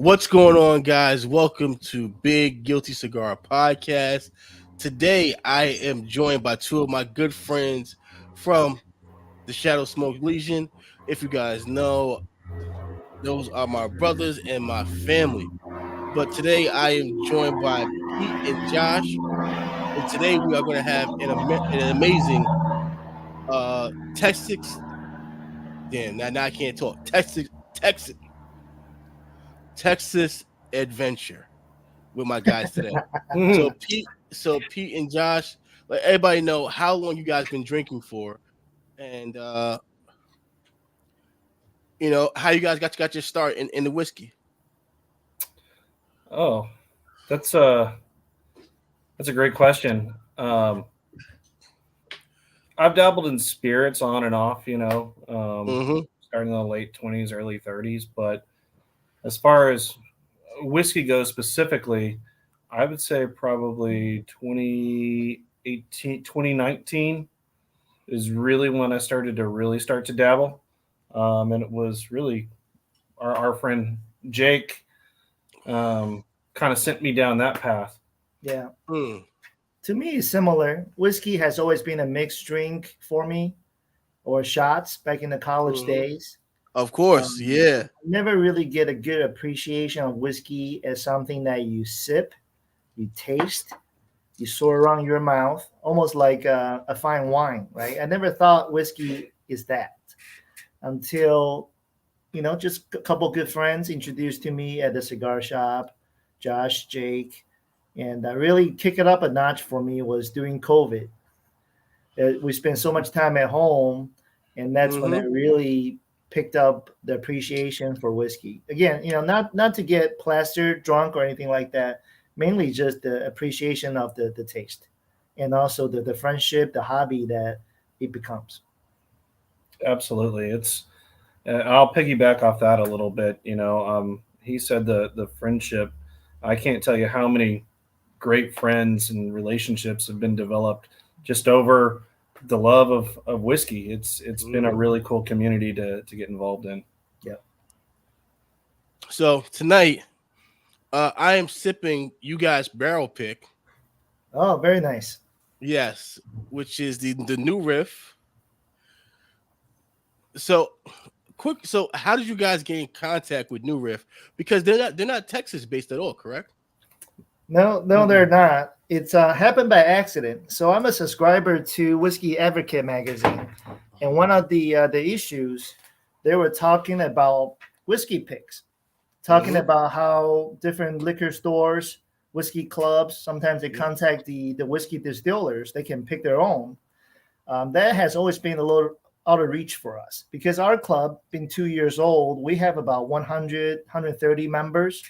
What's going on, guys? Welcome to Big Guilty Cigar Podcast. Today, I am joined by two of my good friends from the Shadow Smoke Legion. If you guys know, those are my brothers and my family. But today, I am joined by Pete and Josh. And today, we are going to have an amazing Texas. Damn, now I can't talk. Texas, Texas adventure with my guys today. So Mhm. Pete and Josh, let everybody know how long you guys been drinking for, and how you guys got your start in the whiskey. Oh, that's a that's a great question. I've dabbled in spirits on and off, Mm-hmm. starting in the late 20s, early 30s. But as far as whiskey goes specifically, I would say probably 2018, 2019 is really when I started to really start to dabble. And it was really our friend Jake kind of sent me down that path. Yeah. Mm. To me, it's similar. Whiskey has always been a mixed drink for me, or shots back in the college Mm-hmm. days. Of course, yeah. Never really get a good appreciation of whiskey as something that you sip, you taste, you swirl around your mouth, almost like a fine wine, right? I never thought whiskey is that until, just a couple good friends introduced to me at the cigar shop, Josh, Jake, and really kick it up a notch for me was during COVID. We spent so much time at home, and that's when I Mm-hmm. really picked up the appreciation for whiskey. Again, not to get plastered, drunk, or anything like that. Mainly just the appreciation of the taste, and also the friendship, the hobby that it becomes. Absolutely. I'll piggyback off that a little bit. He said the friendship. I can't tell you how many great friends and relationships have been developed just over the love of whiskey. It's been a Mm-hmm. really cool community to get involved in. Yeah. So tonight, I am sipping you guys barrel pick. Oh, very nice. Yes, which is the new riff. So quick. So how did you guys get in contact with New Riff? Because they're not Texas based at all, correct? No, no, they're Mm-mm. not. It's happened by accident. So I'm a subscriber to Whiskey Advocate magazine, and one of the issues they were talking about whiskey picks, talking Mm-hmm. about how different liquor stores, whiskey clubs, sometimes they contact the whiskey distillers. They can pick their own. That has always been a little out of reach for us because our club, being 2 years old, we have about 100, members.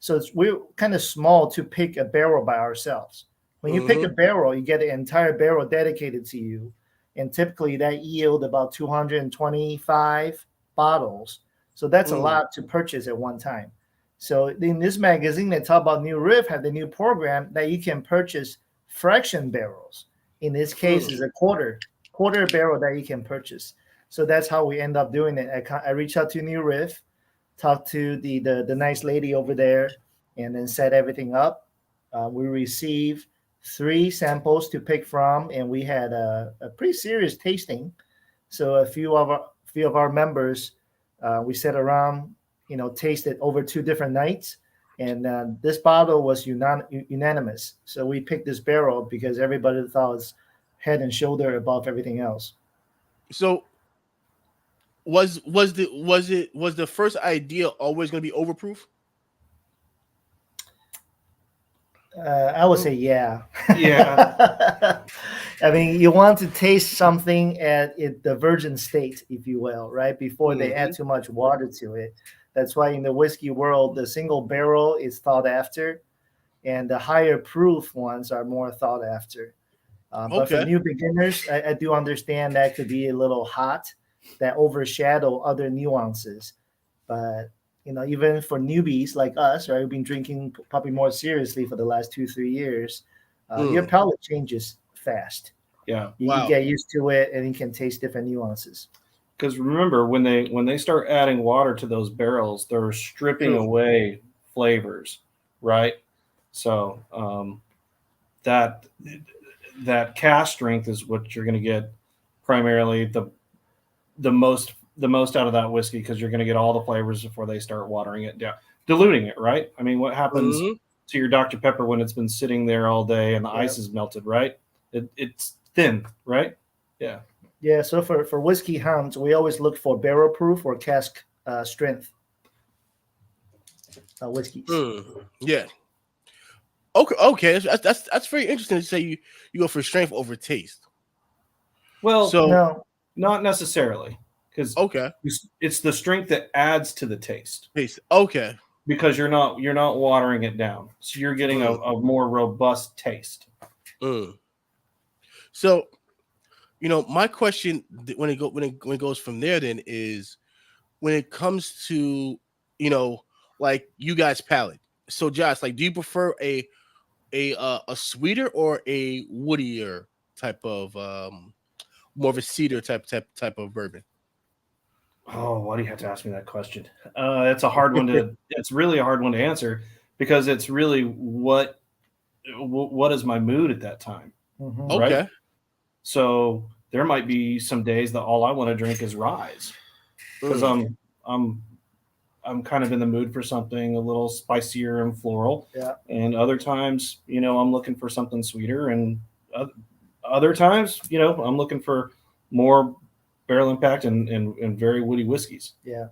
So we're kind of small to pick a barrel by ourselves. When you pick a Mm-hmm. barrel, you get an entire barrel dedicated to you. And typically that yield about 225 bottles. So that's a Mm. lot to purchase at one time. So in this magazine, they talk about New Riff have the new program that you can purchase fraction barrels. In this case, Mm. is a quarter barrel that you can purchase. So that's how we end up doing it. I reached out to New Riff, talked to the nice lady over there, and then set everything up. We received three samples to pick from, and we had a pretty serious tasting. So a few of our members, we sat around, tasted over 2 different nights, and this bottle was unanimous. So we picked this barrel because everybody thought it was head and shoulder above everything else. So was the first idea always going to be overproof? I would say yeah. Yeah. I mean, you want to taste something at the virgin state, if you will, right? Before they Mm-hmm. add too much water to it. That's why in the whiskey world, the single barrel is thought after, and the higher proof ones are more thought after. But for Okay. new beginners, I do understand that could be a little hot, that overshadow other nuances. But even for newbies like us, right, we've been drinking probably more seriously for the last 2 3 years. Your Mm. palate changes fast. Yeah. You Wow. get used to it, and you can taste different nuances. because remember when they start adding water to those barrels, they're stripping True. away flavors, right? So that that cast strength is what you're going to get primarily the most out of that whiskey, because you're going to get all the flavors before they start watering it down, diluting it, right? I mean, what happens Mhm. to your Dr. Pepper when it's been sitting there all day and the Yep. ice is melted, right? It's thin, right? Yeah. Yeah, so for whiskey hounds, we always look for barrel proof or cask strength whiskeys. Yeah. Okay. That's very interesting to say you go for strength over taste. Well, So No, not necessarily, because okay, it's the strength that adds to the taste, taste. Okay. because you're not watering it down, so you're getting a more robust taste. Mm. So my question when it goes from there then is when it comes to like you guys palate. So Josh, like, do you prefer a sweeter or a woodier type of more of a cedar type of bourbon? Oh, why do you have to ask me that question? It's a hard one to. It's really a hard one to answer, because it's really what is my mood at that time, mhm. right? Okay. So there might be some days that all I want to drink is Rise, because Mm. I'm I'm kind of in the mood for something a little spicier and floral. Yeah. And other times, I'm looking for something sweeter, and other times, I'm looking for more barrel impact and very woody whiskeys. Yeah.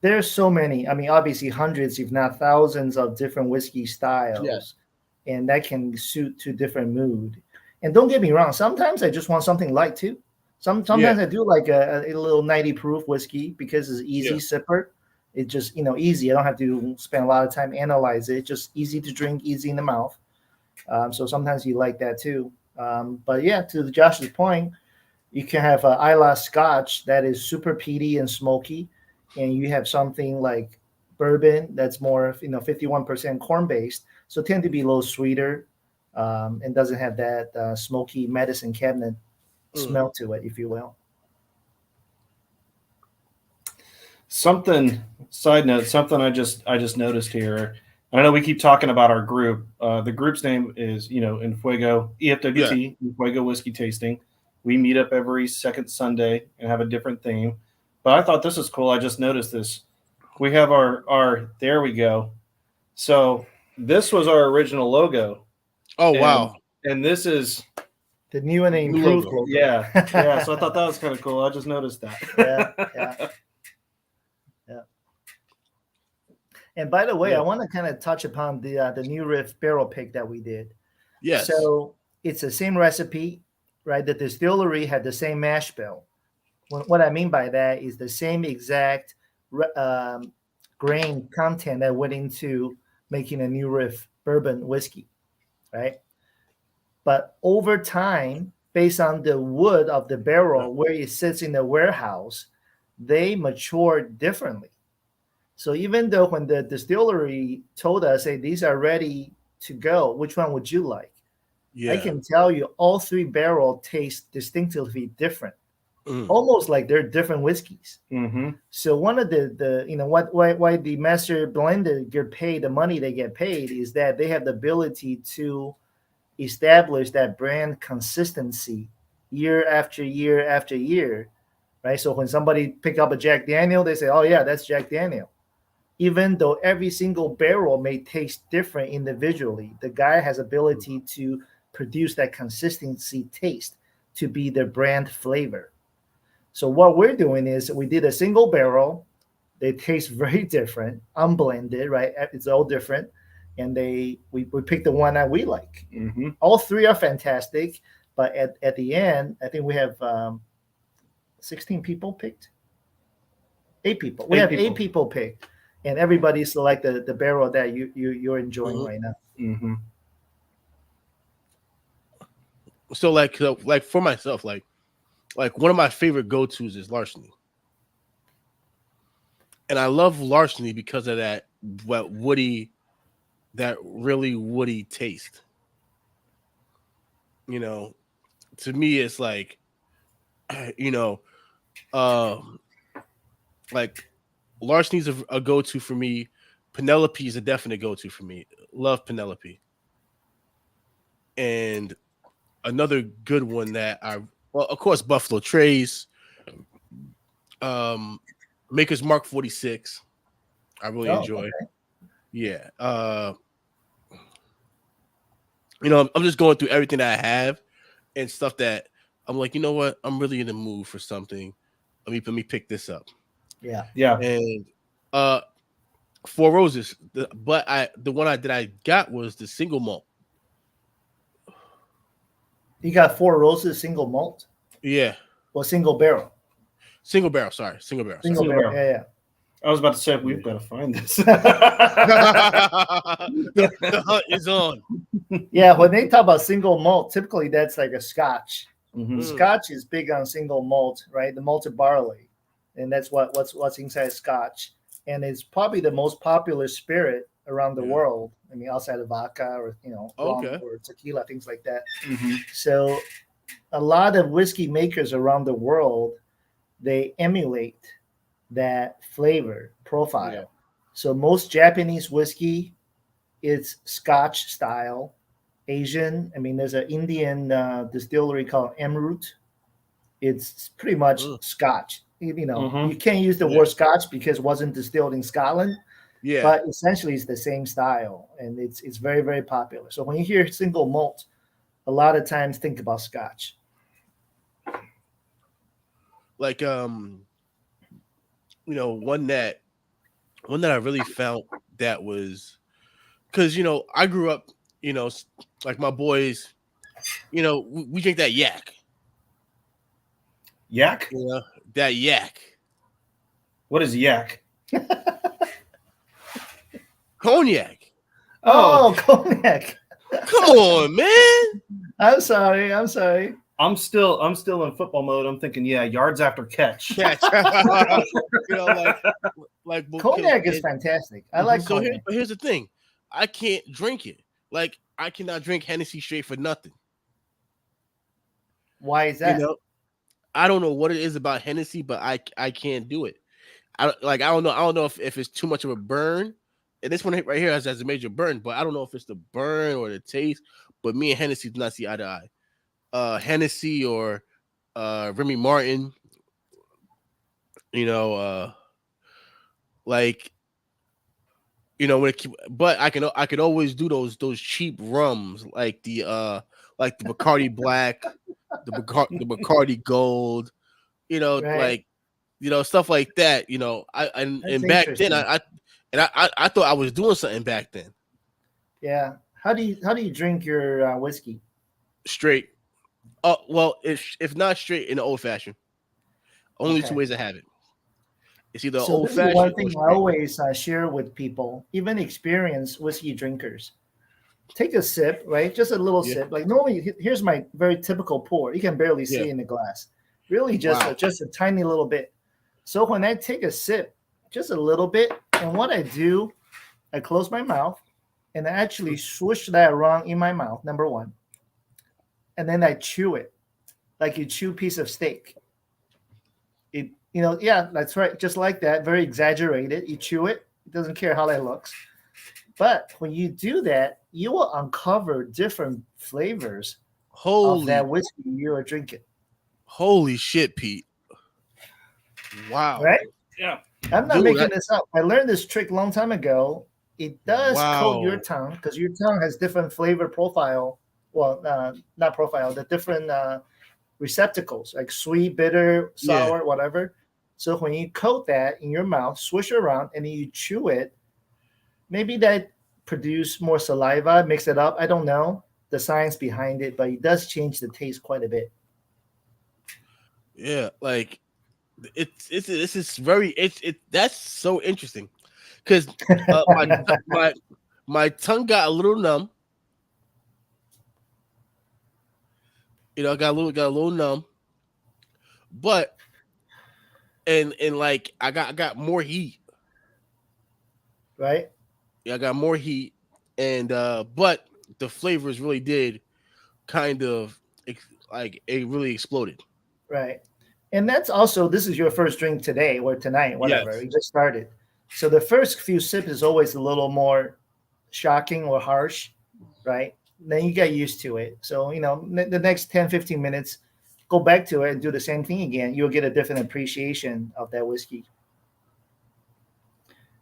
There's so many. I mean, obviously hundreds, if not thousands, of different whiskey styles, and that can suit to different mood. And don't get me wrong, sometimes I just want something light too. Sometimes I do like a little 90 proof whiskey because it's easy Yeah. sipper. It just easy. I don't have to spend a lot of time analyze it. Just easy to drink, easy in the mouth. So sometimes you like that too. But yeah, to Josh's point, you can have an Islay Scotch that is super peaty and smoky, and you have something like bourbon that's more 51% corn based, so tend to be a little sweeter, and doesn't have that smoky medicine cabinet smell to it, if you will. Side note, something I just noticed here. I know we keep talking about our group. The group's name is, En Fuego, EFWT, En Fuego Whiskey Tasting. We meet up every second Sunday and have a different theme. But I thought this was cool. I just noticed this. We have our there we go. So this was our original logo. Oh wow. And this is The new and New improved logo. logo. yeah. So I thought that was kind of cool. I just noticed that. Yeah. And by the way, I want to kind of touch upon the New Riff barrel pick that we did. Yes. So it's the same recipe, right? The distillery had the same mash bill. What I mean by that is the same exact grain content that went into making a New Riff bourbon whiskey, right? But over time, based on the wood of the barrel where it sits in the warehouse, they mature differently. So even though when the distillery told us, hey, these are ready to go, which one would you like? Yeah. I can tell you all three barrel taste distinctively different, Mm. almost like they're different whiskeys. Mm-hmm. So one of the why the master blender get paid the money they get paid is that they have the ability to establish that brand consistency year after year after year, right? So when somebody pick up a Jack Daniel, they say, oh yeah, that's Jack Daniel. Even though every single barrel may taste different individually, the guy has ability to produce that consistency taste to be the brand flavor. So what we're doing is we did a single barrel. They taste very different, unblended, right? It's all different. And we picked the one that we like. Mm-hmm. All three are fantastic. But at the end, I think we have 16 people picked. 8 people. We have 8 people picked. And everybody select the barrel that you're enjoying right now. Mm-hmm. So like for myself, like one of my favorite go-tos is Larceny. And I love Larceny because of that really woody taste. To me, it's like, Like Larceny's a go-to for me. Penelope is a definite go-to for me. Love Penelope. And another good one that well, of course, Buffalo Trace, Maker's Mark 46. I really enjoy. Okay. Yeah. I'm just going through everything that I have and stuff that I'm like, you know what? I'm really in the mood for something. Let me pick this up. Yeah. And Four Roses. The one that I got was the single malt. You got Four Roses single malt Yeah. or single barrel? Single barrel. Sorry. Single barrel. Single barrel. Yeah. I was about to say we've got to find this. the hunt is on. Yeah. When they talk about single malt, typically that's like a Scotch. Mhm. Scotch is big on single malt, right? The malted barley, and that's what's inside Scotch, and it's probably the most popular spirit around the world. I mean, outside of vodka or rum or tequila, things like that. Mhm. So, a lot of whiskey makers around the world, they emulate that flavor profile. Yeah. So most Japanese whiskey, it's Scotch style. Asian, I mean, there's an Indian distillery called Amrut. It's pretty much Scotch. You can't use the word Scotch because it wasn't distilled in Scotland. Yeah. But essentially, it's the same style, and it's very, very popular. So when you hear single malt, a lot of times think about Scotch. Like one that I really felt that was because I grew up, like my boys, we drink that yak. Yak? That yak. What is yak? Cognac. Oh, cognac. Come on, man. I'm sorry. I'm still in football mode. I'm thinking, yards after catch. Like cognac is fantastic. I like cognac. But here's the thing. I can't drink it. Like I cannot drink Hennessy straight for nothing. Why is that? I don't know what it is about Hennessy, but I can't do it. I don't know if it's too much of a burn. And this one right here has a major burn, but I don't know if it's the burn or the taste. But me and Hennessy do not see eye to eye. Hennessy or Remy Martin, but I could always do those cheap rums like the Bacardi Black, the Bacardi Gold, Right. stuff like that. And back then I thought I was doing something back then. Yeah. How do you drink your whiskey? Straight. Well, if not straight, in the old fashioned. Only two ways I have it. It's either old fashioned. One thing I always share with people, even experienced whiskey drinkers. Take a sip, right? Just a little sip. Like normally, here's my very typical pour. You can barely see in the glass. Really, just a tiny little bit. So when I take a sip, just a little bit, and what I do, I close my mouth, and I actually swoosh that around in my mouth. Number one. And then I chew it like you chew a piece of steak. That's right. Just like that, very exaggerated. You chew it. It doesn't care how that looks. But when you do that, you will uncover different flavors of that whiskey you are drinking. Holy shit, Pete. Wow. Right? Yeah. I'm not making this up. I learned this trick a long time ago. It does coat your tongue because your tongue has different flavor profile. Well, not profile, the different receptacles, like sweet, bitter, sour, whatever. So when you coat that in your mouth, swish it around, and then you chew it, maybe that produce more saliva, mix it up. I don't know the science behind it, but it does change the taste quite a bit. Yeah, like that's so interesting because my tongue got a little numb. I got a little numb, but and like I got more heat. Right? Yeah, I got more heat, and but the flavors really did kind of like it really exploded. Right. And that's also, this is your first drink today or tonight, whatever. Yes. You just started. So the first few sips is always a little more shocking or harsh, right? Then you get used to it. So, the next 10, 15 minutes, go back to it and do the same thing again. You'll get a different appreciation of that whiskey.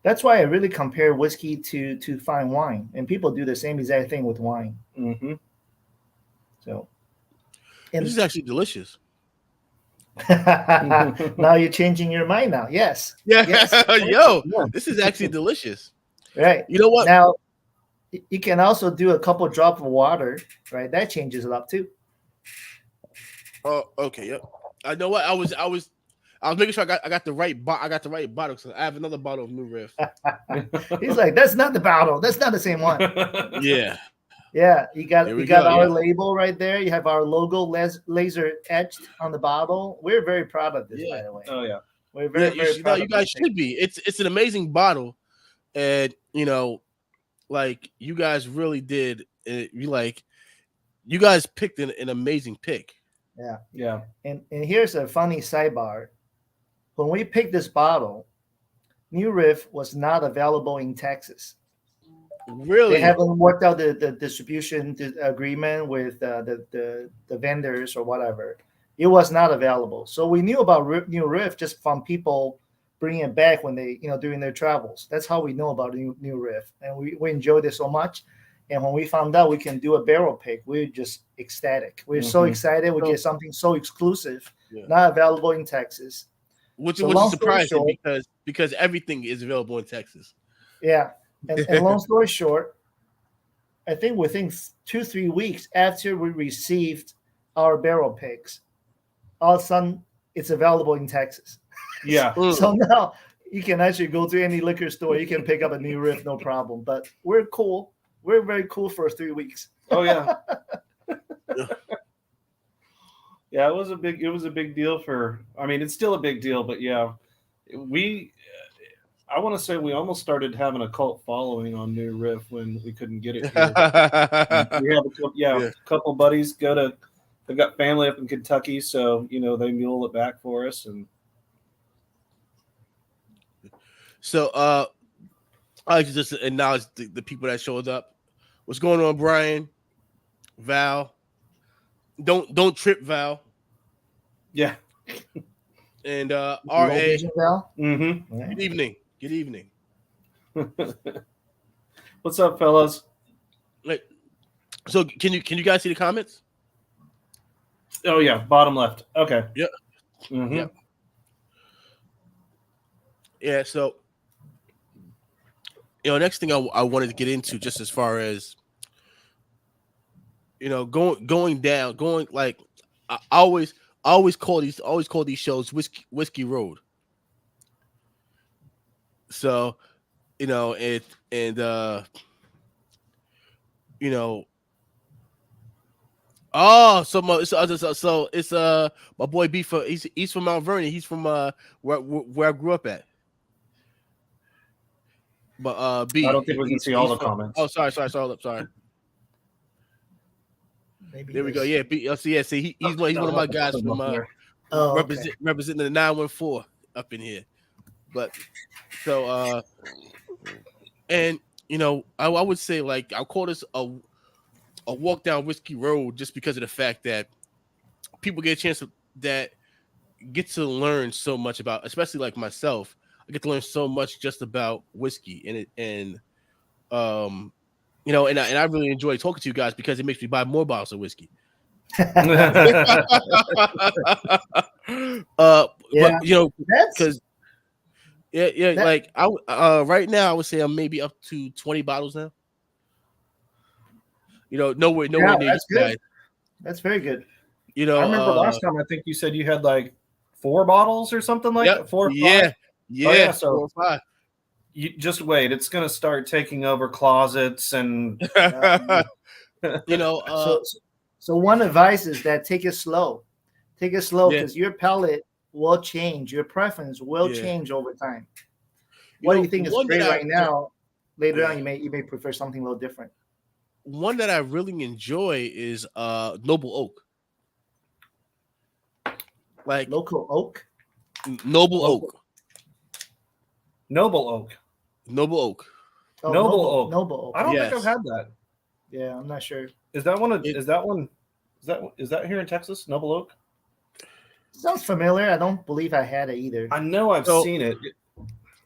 That's why I really compare whiskey to fine wine. And people do the same exact thing with wine. Mm-hmm. So, This and is actually delicious. now you're changing your mind now. Yes. Yeah, Yes. yo, Yeah. this is actually delicious. Right. You know what? Now, you can also do a couple drops of water, right? That changes it up too. Oh, okay, yep. I know what I was making sure I got the right bottle. So I have another bottle of New Riff. He's like, that's not the bottle. That's not the same one. Yeah, Yeah, you got There we got go, our yeah. label right there. You have our logo laser etched on the bottle. We're very proud of this, Yeah. by the way. Oh yeah. We're very, very proud you of guys this thing. should be. It's an amazing bottle, and like you guys really did. You guys picked an amazing pick. Yeah. And here's a funny sidebar. When we picked this bottle, New Riff was not available in Texas. Really, They haven't worked out the distribution agreement with the vendors or whatever. It was not available. So we knew about New Riff just from people bringing it back when they, during their travels. That's how we know about New Riff. And we enjoyed it so much. And when we found out we can do a barrel pick, we were just ecstatic. We were so Mhm. excited. We get something so exclusive, Yeah. not available in Texas. which So was long story surprising short- because everything is available in Texas. Yeah. And long story short, I think within 2-3 weeks after we received our barrel picks, all of a sudden it's available in Texas. Yeah. So now you can actually go to any liquor store. You can pick up a New Riff, no problem. But we're cool. We're very cool for 3 weeks. Oh yeah. Yeah, it was a big deal for. I mean, it's still a big deal, but yeah, I want to say we almost started having a cult following on New Riff when we couldn't get it here. We have a couple buddies they've got family up in Kentucky, so they mule it back for us. And So I like to just acknowledge the people that showed up. What's going on, Brian? Val. Don't trip, Val. yeah. And Low RA. vision, Val? Mm-hmm. Yeah. Good evening. Good evening. What's up, fellas? So can you guys see the comments? Oh yeah, bottom left. Okay. Yep. Mm-hmm. Yep. Yeah, so next thing I wanted to get into, just as far as going like I always call these shows Whiskey Road. So so it's my boy B from he's from Mount Vernon. He's from where I grew up at. But B, I don't think we can see all the comments. Oh, sorry. Maybe There we go. this- Yeah, B. See, he's one of my guys from Oh, okay. representing the 914 up in here. But so and I would say, like, I'll call this a walk down Whiskey Road just because of the fact that people get a chance that get to learn so much about, especially like myself. I get to learn so much just about whiskey and I really enjoy talking to you guys because it makes me buy more bottles of whiskey. Yeah. But That's because That- like right now I would say I'm maybe up to 20 bottles now. Nowhere near that's you good. guys. That's very good. I remember last time I think you said you had like 4 bottles or something like that. 4 or 5. Yeah. yeah, so- 4 or 5. You just wait. It's going to start taking over closets and So one advice is that take it slow. Take it slow Yeah. because your palate will change. Your preference will Yeah. change over time. What do you think is one great that right now? Later Yeah. on, you may prefer something a little different. One that I really enjoy is Noble Oak. Like Local oak. Noble Local. Oak. Noble Oak. Noble Oak. Oh, Noble Oak. Noble oak. I don't think Yes. I've had that. Yeah, I'm not sure. Is that one? It- Is that one? Is that here in Texas? Noble Oak. Sounds familiar. I don't believe I had it either. I know I've So- seen it.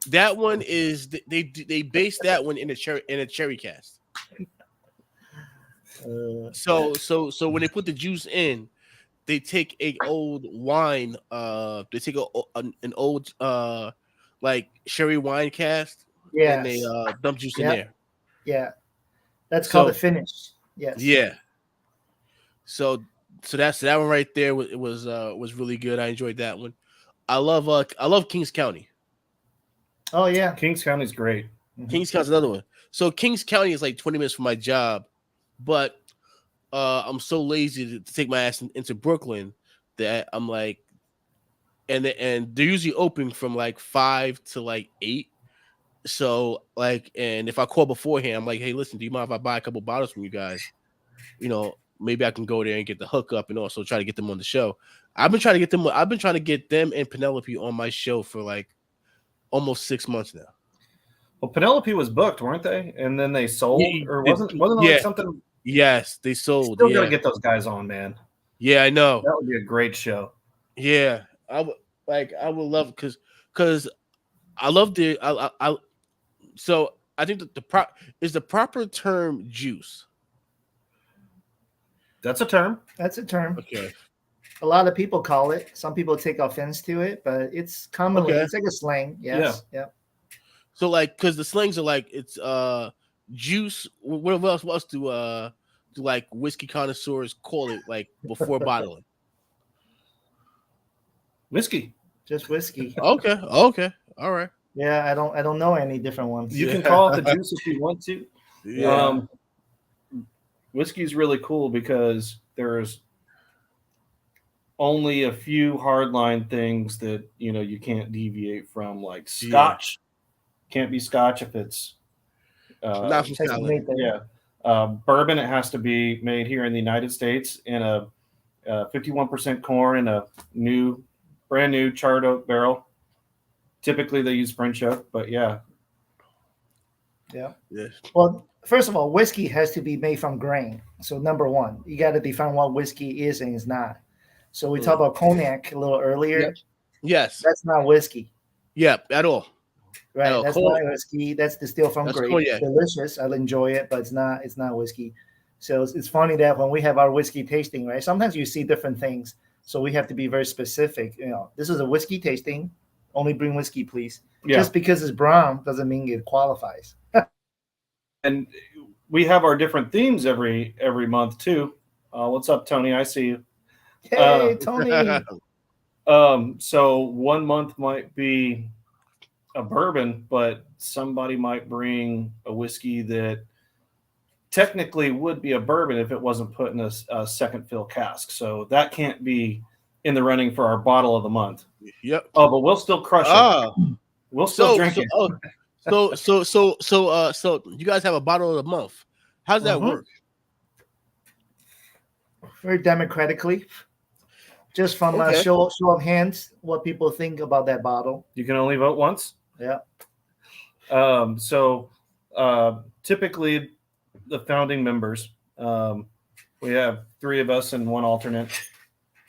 That one is they based that one in a cherry cast. So when they put the juice in, they take a old wine. They take an old like sherry wine cast, and they Yes. dump juice in Yep. there. Yeah. That's called So- a finish. Yes. Yeah. So that one right there was really good. I enjoyed that one. I love Kings County. Oh yeah. Kings County's great. Kings County's another one. So Kings County is like 20 minutes from my job, but I'm so lazy to take my ass into Brooklyn that I'm like, and they're usually open from like 5 to like 8. So like, and if I call beforehand, I'm like, hey, listen, do you mind if I buy a couple bottles from you guys? You know, maybe I can go there and get the hookup and also try to get them on the show. I've been trying to get them and Penelope on my show for like almost 6 months now. Well, Penelope was booked, weren't they? And then they sold, or wasn't it Yeah. like something? Yes, they sold. Still Yeah, gotta get those guys on, man. yeah, I know. That would be a great show. Yeah, I would love because I love I so I think that the proper term juice. That's a term. That's a term. Okay. A lot of people call it. Some people take offense to it, but it's commonly Okay. it's like a slang. Yes. Yeah. So like, because the slangs are like it's juice. What else do like whiskey connoisseurs call it like before bottling? Whiskey. Just whiskey. Okay, all right. Yeah, I don't know any different ones. You Yeah. can call it the juice if you want to. Yeah, Whiskey is really cool because there's only a few hardline things that you can't deviate from, like Scotch. Can't be Scotch if it's not from Texas Scotland. made there. bourbon. It has to be made here in the United States in a 51% corn in a brand new charred oak barrel. Typically they use French oak, but yeah. Yeah. Yeah. Well, first of all, whiskey has to be made from grain. So number one, you got to define what whiskey is and is not. So we talked about cognac a little earlier. Yep. Yes. That's not whiskey, Yeah. At all. right? No, That's cognac- not whiskey. That's distilled from That's grape. cognac. Delicious. I'll enjoy it, but it's not whiskey. So it's funny that when we have our whiskey tasting, right? Sometimes you see different things. So we have to be very specific. This is a whiskey tasting. Only bring whiskey, please. Yeah. Just because it's brown doesn't mean it qualifies. And we have our different themes every month too. What's up, Tony? I see you. Hey, Tony. So 1 month might be a bourbon, but somebody might bring a whiskey that technically would be a bourbon if it wasn't put in a second fill cask. So that can't be in the running for our bottle of the month. Yep. Oh, but we'll still crush it. We'll still drink it. So you guys have a bottle of the month. How does that Mhm. work? Very democratically. Just from a Okay. show of hands, what people think about that bottle. You can only vote once. Yeah. So typically the founding members, we have 3 of us and 1 alternate,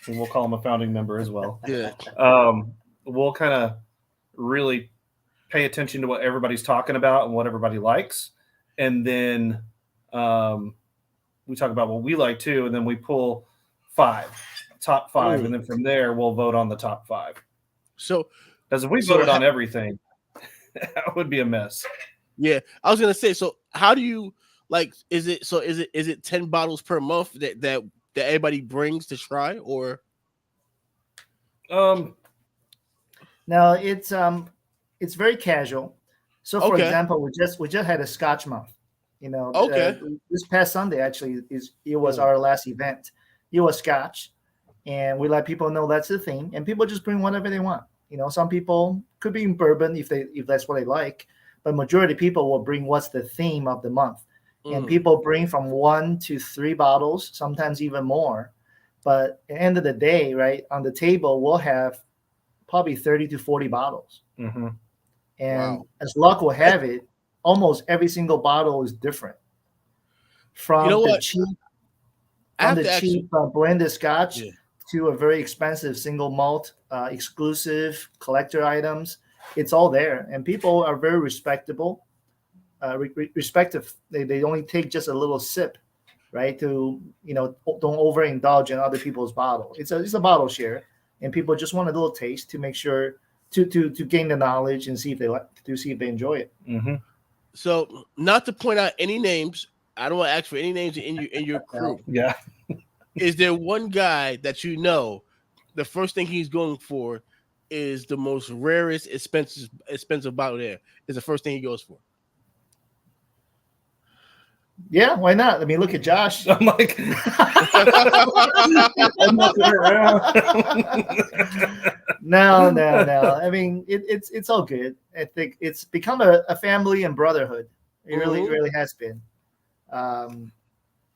and we'll call him a founding member as well. Yeah. We'll kind of really pay attention to what everybody's talking about and what everybody likes. And then we talk about what we like too. And then we pull top 5. Ooh. And then from there, we'll vote on the top 5. So Because if we So voted ha- on everything, that would be a mess. yeah, I was gonna say. So how do you like? Is it 10 bottles per month that everybody brings to try, or Now it's very casual. So for Okay. example, we just had a Scotch month. Okay. This past Sunday actually it was Mm. our last event. It was Scotch, and we let people know that's the theme, and people just bring whatever they want. Some people could be in bourbon if that's what they like, but majority of people will bring what's the theme of the month. And Mm. people bring from 1 to 3 bottles, sometimes even more. But at the end of the day, right, on the table, we'll have probably 30 to 40 bottles. Mm-hmm. And Wow. as luck will have it, almost every single bottle is different. From You know the what? cheap, I from have the to ask you. cheap blended scotch Yeah. to a very expensive single malt, exclusive collector items. It's all there, and people are very respectable. Respective. They only take just a little sip, right? To don't overindulge in other people's bottle. It's a bottle share, and people just want a little taste to make sure to gain the knowledge and see if they enjoy it. Mm-hmm. So, not to point out any names, I don't want to ask for any names in your crew. Yeah. Is there one guy that you know, the first thing he's going for is the most rarest, expensive bottle there? Is the first thing he goes for? Yeah, why not? I mean, look at Josh. I'm like, I'm looking around. No. I mean, it's all good. I think it's become a family and brotherhood. It Mhm. really has been. I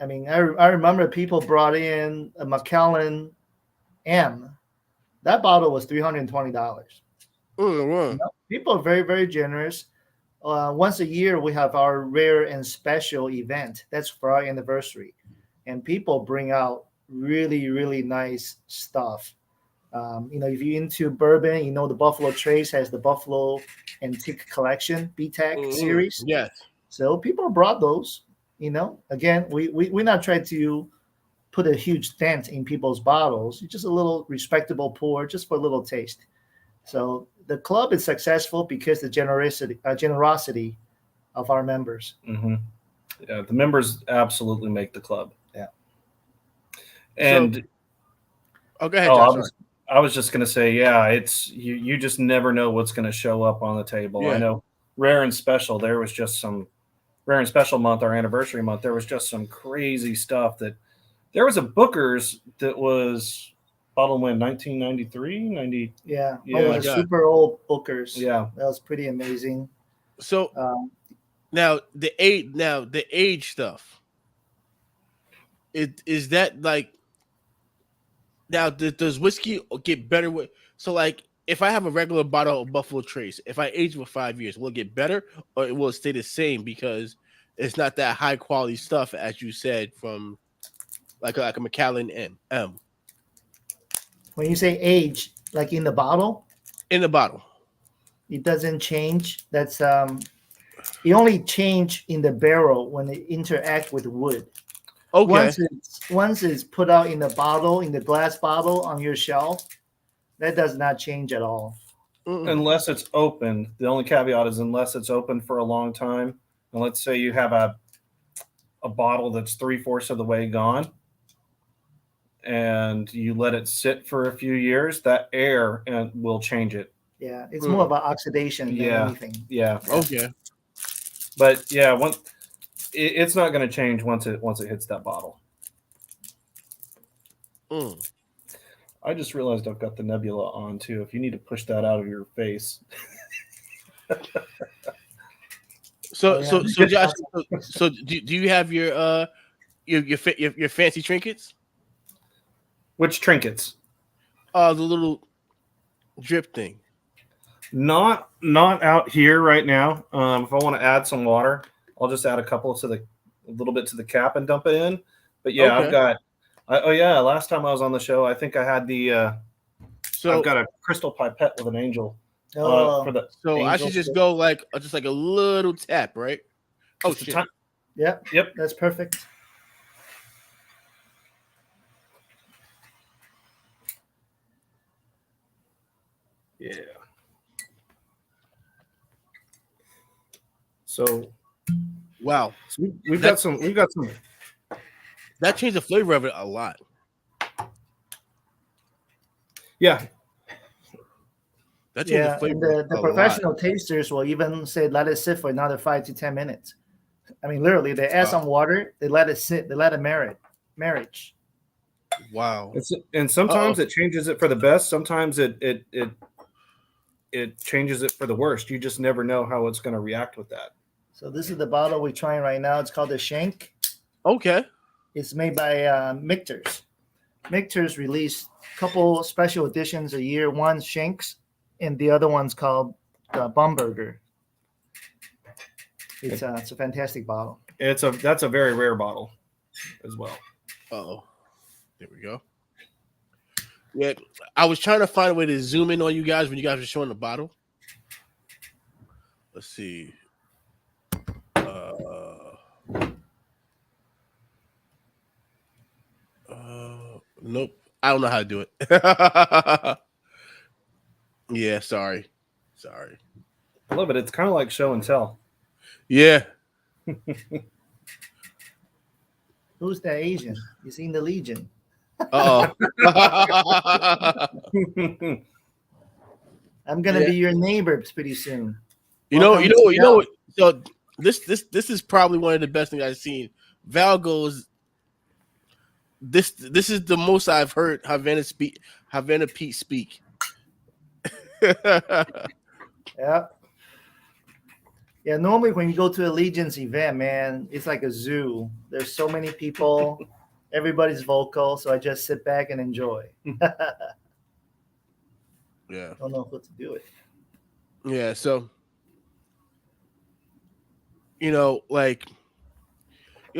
mean, I remember people brought in a Macallan M. That bottle was $320. People are very, very generous. Once a year, we have our rare and special event. That's for our anniversary. And people bring out really, really nice stuff. If you're into bourbon, the Buffalo Trace has the Buffalo Antique Collection, BTAC series. Yes. So people brought those. Again, we're not trying to put a huge dent in people's bottles. It's just a little respectable pour, just for a little taste. So the club is successful because the generosity of our members. Mm-hmm. Yeah, the members absolutely make the club. Yeah. And go ahead, Josh. I was just going to say, yeah, it's you just never know what's going to show up on the table. Yeah. I know Rare and Special, there was just some Rare and Special month, our anniversary month, there was just some crazy stuff that there was a Booker's that was bottled in 1993, 90. Yeah. Yeah. Oh, the super old Bookers. Yeah. That was pretty amazing. So now the age stuff. Is that like now does whiskey get better with like if I have a regular bottle of Buffalo Trace, if I age for 5 years, will it get better or it will stay the same because it's not that high quality stuff as you said from like a Macallan M. When you say age, like in the bottle? In the bottle. It doesn't change. That's it only change in the barrel when it interact with wood. Okay. Once it's put out in the bottle, in the glass bottle on your shelf, that does not change at all. Unless it's open. The only caveat is unless it's open for a long time. And let's say you have a bottle that's 3/4 of the way gone and you let it sit for a few years, that air will change it. Yeah, it's more about oxidation than anything. Yeah. Okay. But yeah, it's not going to change once it hits that bottle. I just realized I've got the Nebula on too. If you need to push that out of your face. So Josh, so do you have your fancy trinkets? Which trinkets? The little drip thing. Not out here right now. If I want to add some water, I'll just add a little bit to the cap and dump it in. But yeah, Okay. last time I was on the show, I think I had I've got a crystal pipette with an angel. For the so angel I should just go like a little tap, right? Oh shit. Yep. That's perfect. Yeah. So Wow. So we've got some. That changed the flavor of it a lot. Yeah. That changed the And flavor. the professional tasters will even say let it sit for another 5 to 10 minutes. I mean, literally, they add some water, they let it sit, they let it marriage. Wow. And sometimes it changes it for the best. Sometimes it changes it for the worst. You just never know how it's going to react with that. So this is the bottle we're trying right now. It's called the Shank. Okay. It's made by Michter's. Michter's released a couple special editions a year. One's Shanks, and the other one's called Bumburger. It's a fantastic bottle. That's a very rare bottle as well. Oh, there we go. Yeah, I was trying to find a way to zoom in on you guys when you guys were showing the bottle. Let's see. Nope. I don't know how to do it. Yeah, sorry. I love it. It's kind of like show and tell. Yeah. Who's that Asian? You seen the Legion? Uh-oh. I'm gonna Yeah. be your neighbor pretty soon. You know. So this is probably one of the best things I've seen. Val goes. This is the most I've heard Havana Pete speak. Yeah. Yeah, normally when you go to a Legion's event, man, it's like a zoo. There's so many people, everybody's vocal, so I just sit back and enjoy. Yeah. Don't know what to do it. Yeah, so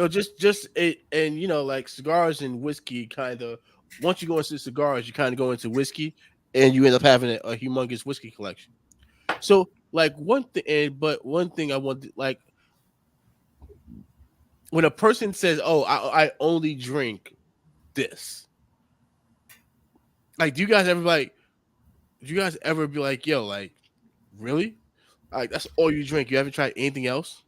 just it, and like cigars and whiskey kind of, once you go into cigars, you kind of go into whiskey and you end up having a humongous whiskey collection. So like one thing I want, like, when a person says, "Oh, I only drink this," like, do you guys ever be like, "Yo, like, really? Like, that's all you drink? You haven't tried anything else?"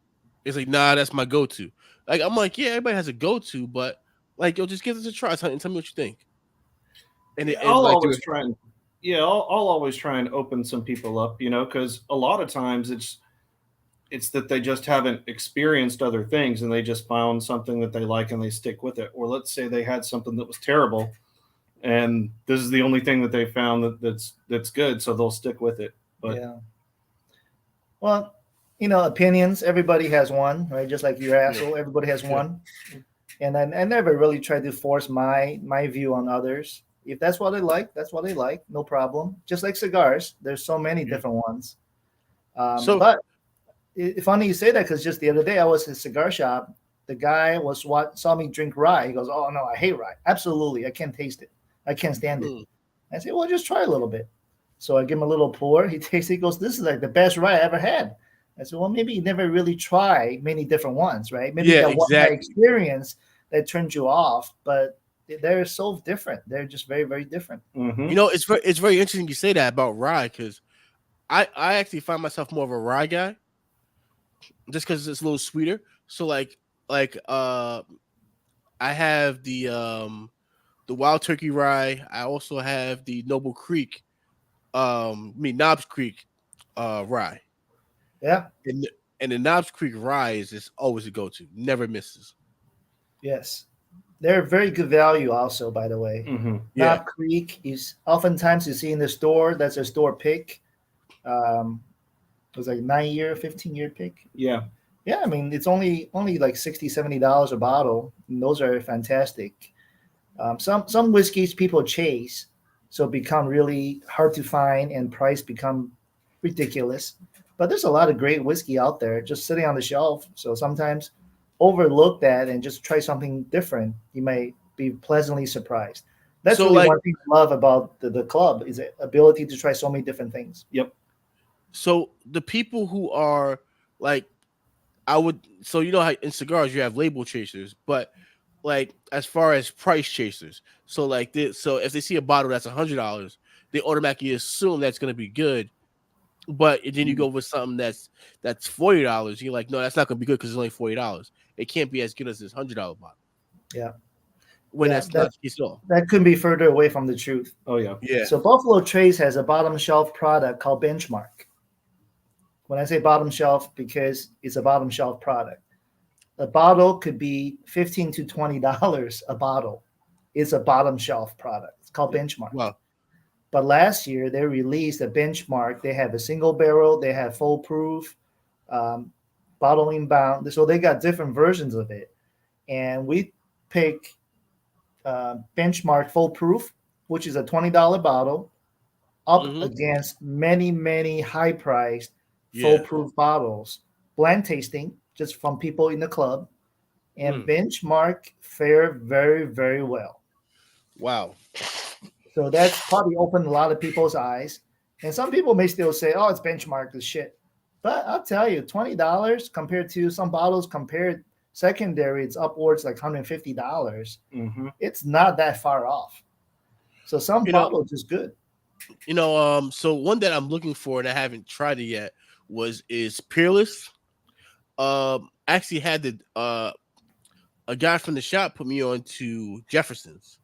It's like, "Nah, that's my go-to." Like, I'm like, yeah, everybody has a go-to, but like, yo, just give this a try and tell me what you think. And I'll always try and open some people up, because a lot of times it's that they just haven't experienced other things and they just found something that they like and they stick with it. Or let's say they had something that was terrible and this is the only thing that they found that's good, so they'll stick with it. But yeah. Well, opinions. Everybody has one, right? Just like your asshole, everybody has one. And I never really try to force my view on others. If that's what they like, that's what they like. No problem. Just like cigars, there's so many different ones. But it's funny you say that, because just the other day I was in a cigar shop. The guy saw me drink rye. He goes, "Oh no, I hate rye. Absolutely, I can't taste it. I can't stand it." I said, "Well, just try a little bit." So I give him a little pour. He tastes it. He goes, "This is like the best rye I ever had." I said, "Well, maybe you never really try many different ones, right? Maybe that one experience that turned you off, but they're so different. They're just very, very different." Mm-hmm. It's very interesting you say that about rye, because I actually find myself more of a rye guy, just because it's a little sweeter. So like I have the Wild Turkey rye. I also have the Noble Creek, Knobs Creek rye. Yeah. And the Knobs Creek rye is just always a go-to. Never misses. Yes. They're very good value also, by the way. Mm-hmm. Knob Creek is oftentimes you see in the store, that's a store pick. It was like 9-year, 15-year pick. Yeah. Yeah, I mean, it's only like $60, $70 a bottle. And those are fantastic. Some whiskeys people chase, so become really hard to find and price become ridiculous. But there's a lot of great whiskey out there just sitting on the shelf. So sometimes overlook that and just try something different. You may be pleasantly surprised. That's really one thing I love about the club, is the ability to try so many different things. Yep. So the people who are like, how in cigars you have label chasers, but like as far as price chasers, so like this, so if they see a bottle that's $100, they automatically assume that's going to be good. But then you go with something that's $40. You're like, no, that's not going to be good because it's only $40. It can't be as good as this $100 bottle. Yeah. When that's not the case at all. That couldn't be further away from the truth. Oh yeah. Yeah. So Buffalo Trace has a bottom shelf product called Benchmark. When I say bottom shelf, because it's a bottom shelf product. A bottle could be $15 to $20 a bottle. It's a bottom shelf product. It's called Benchmark. Wow. But last year they released a Benchmark. They have a single barrel. They have full proof, bottling bound. So they got different versions of it. And we pick Benchmark Full Proof, which is a $20 bottle, up Mhm. against many, many high-priced Yeah. foolproof bottles. Blend tasting, just from people in the club, and Benchmark fare very, very well. Wow. So that's probably opened a lot of people's eyes. And some people may still say, "Oh, it's Benchmark, the shit." But I'll tell you, $20 compared to some bottles compared secondary, it's upwards like $150. It's not that far off. So some You know, bottles is good. so one that I'm looking for and I haven't tried it yet is Peerless. Actually had a guy from the shop put me on to Jefferson's.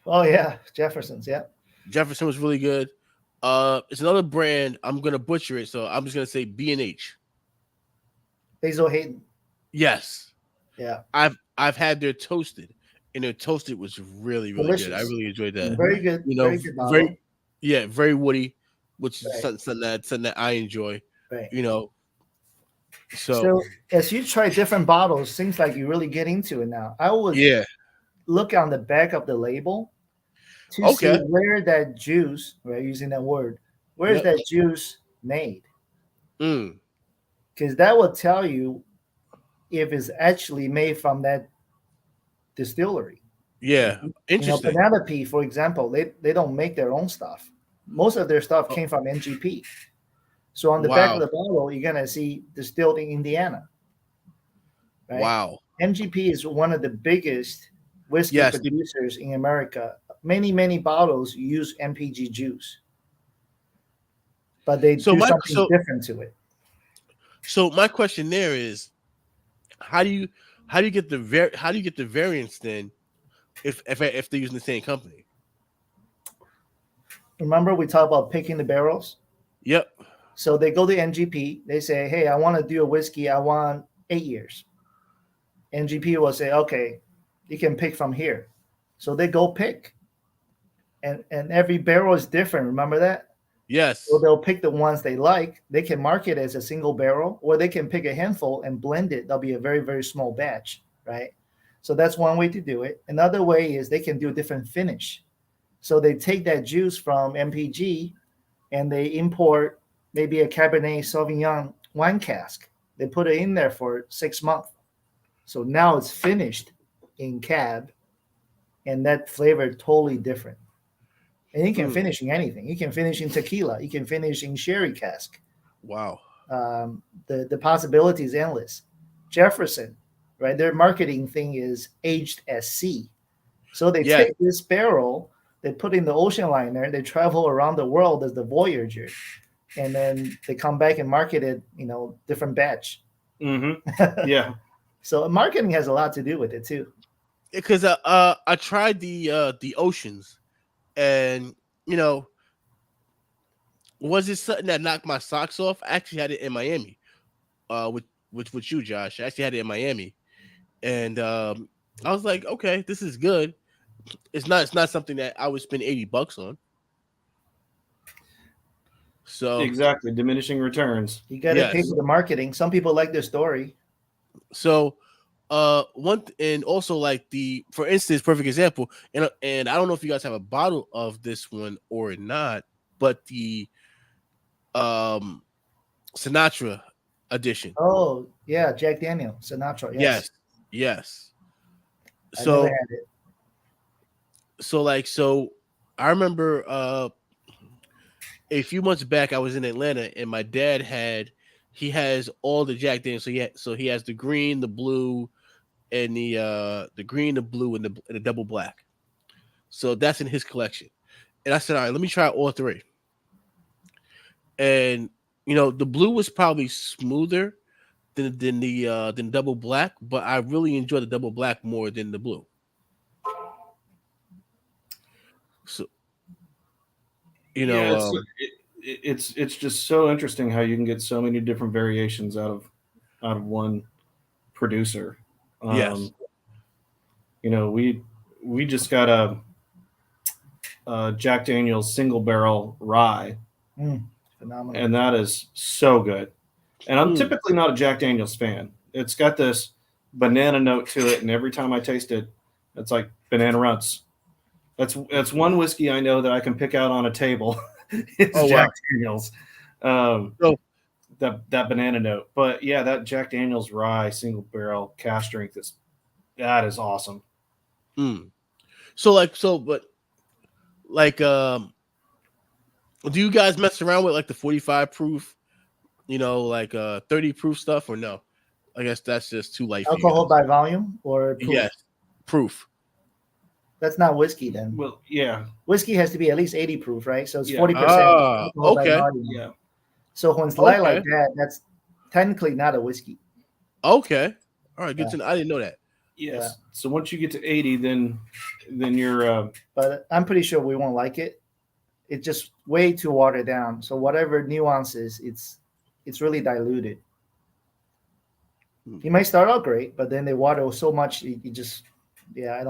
Oh yeah, Jefferson's. Yeah, Jefferson was really good. It's another brand. I'm gonna butcher it, so I'm just gonna say B&H. Basil Hayden. Yes, Yeah, I've had their toasted, and their toasted was really really good. I delicious. really enjoyed that. Very good. You know, Very good bottle. very woody, which is Right. something that I enjoy. Right. You know, So as you try different bottles, seems like you really get into it now. I would yeah, look on the back of the label to see okay, where that juice, right, using that word, where is yep, that juice made? mm, Because that will tell you if it's actually made from that distillery. yeah, You know, interesting. Penelope, for example, they don't make their own stuff. Most of their stuff Oh, came from NGP. So on the back of wow, the bottle, you're gonna see distilled in Indiana, right? wow, NGP is one of the biggest whiskey yes. producers in America. Many bottles use MPG juice, but they So do my something different to it. so my question there is, how do you get how do you get the variance then if they're using the same company? Remember, we talked about picking the barrels. Yep. So they go to NGP. They say, "Hey, I want to do a whiskey. I want 8 years." NGP will say, "Okay, you can pick from here." So they go pick, and every barrel is different. Remember that? Yes. So they'll pick the ones they like. They can mark it as a single barrel, or they can pick a handful and blend it. That'll be a very, very small batch, right? So that's one way to do it. Another way is they can do a different finish. So they take that juice from MPG and they import maybe a Cabernet Sauvignon wine cask. They put it in there for 6 months. So now it's finished in cab, and that flavor totally different. And you can finish in anything. You can finish in tequila. You can finish in sherry cask. Wow. The possibility is endless. Jefferson, right? Their marketing thing is aged at sea. So they Yes. take this barrel, they put in the ocean liner, they travel around the world as the Voyager, and then they come back and market it, different batch. Yeah. So marketing has a lot to do with it too. Because I tried the oceans, and was it something that knocked my socks off? I actually had it in Miami, with you, Josh. I actually had it in Miami, and I was like, okay, this is good. It's not something that I would spend $80 on. So Exactly. Diminishing returns. You got to pay yes. for the marketing. Some people like their story. So and also like for instance, perfect example, and I don't know if you guys have a bottle of this one or not, but the Sinatra edition. Oh yeah, Jack Daniel Sinatra. Yes, Yes. I never So had it. so I remember a few months back I was in Atlanta and my dad has all the Jack Daniels. So he has the green, the blue, and the green, the blue, and the double black. So that's in his collection. And I said, all right, let me try all three. And the blue was probably smoother than the double black, but I really enjoy the double black more than the blue. So Yeah, it's just so interesting how you can get so many different variations out of one producer. Yes. We just got a Jack Daniel's single barrel rye, Phenomenal. and that is so good. And I'm typically not a Jack Daniel's fan. It's got this banana note to it, and every time I taste it, It's like Banana Runts. That's one whiskey I know that I can pick out on a table. It's Oh, wow. Jack Daniels. So- That banana note. But yeah, that Jack Daniels rye single barrel cask strength is awesome. But do you guys mess around with like the 45 proof, 30 proof stuff, or no? I guess that's just too light for you Alcohol guys. by volume or proof? Yes, proof. That's not whiskey then. Well, yeah. Whiskey has to be at least 80 proof, right? So it's Yeah. 40% Ah, alcohol by okay. volume. Yeah. So when it's light like Okay. that, that's technically not a whiskey. Okay, all right, good Yeah. to know. I didn't know that. Yes. Yeah. So once you get to 80, then you're But I'm pretty sure we won't like it. It's just way too watered down. So whatever nuances, it's really diluted. You might start out great, but then they water so much, you just I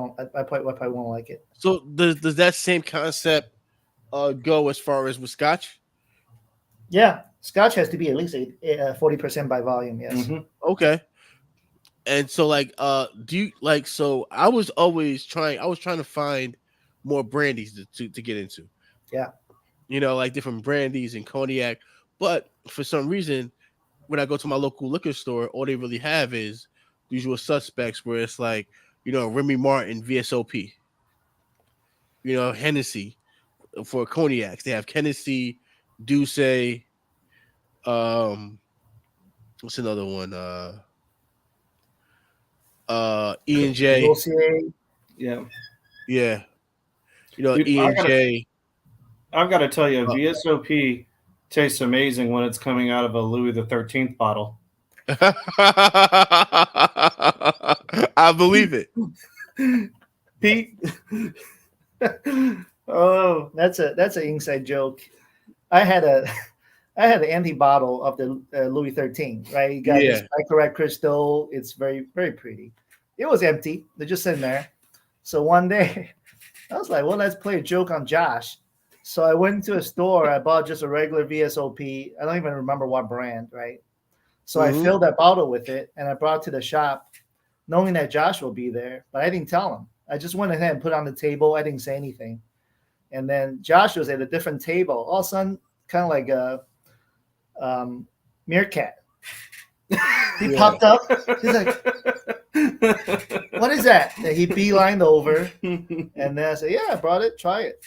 probably won't like it. So does that same concept go as far as with Scotch? Yeah, Scotch has to be at least 40% by volume. Yes. Mhm. Okay. And so do you like, so I was trying to find more brandies to get into. Yeah. Like different brandies and cognac. But for some reason, when I go to my local liquor store, all they really have is the usual suspects where it's like, Remy Martin VSOP, Hennessy for cognacs. They have Hennessy, Douce, what's another one? E&J. Dossier. Yeah. Yeah. Dude, E&J. I've got to tell you, VSOP tastes amazing when it's coming out of a Louis XIII bottle. I believe it. Pete. Oh, that's an inside joke. I had an empty bottle of the Louis XIII, right? You got this Icarac crystal. It's very, very pretty. It was empty. They're just sitting there. So one day, I was like, well, let's play a joke on Josh. So I went to a store. I bought just a regular VSOP. I don't even remember what brand, right? So I filled that bottle with it, and I brought it to the shop, knowing that Josh will be there. But I didn't tell him. I just went ahead and put it on the table. I didn't say anything. And then Josh was at a different table. All of a sudden, kind of like a meerkat. He popped up. He's like, what is that? And he beelined over. And then I said, yeah, I brought it. Try it.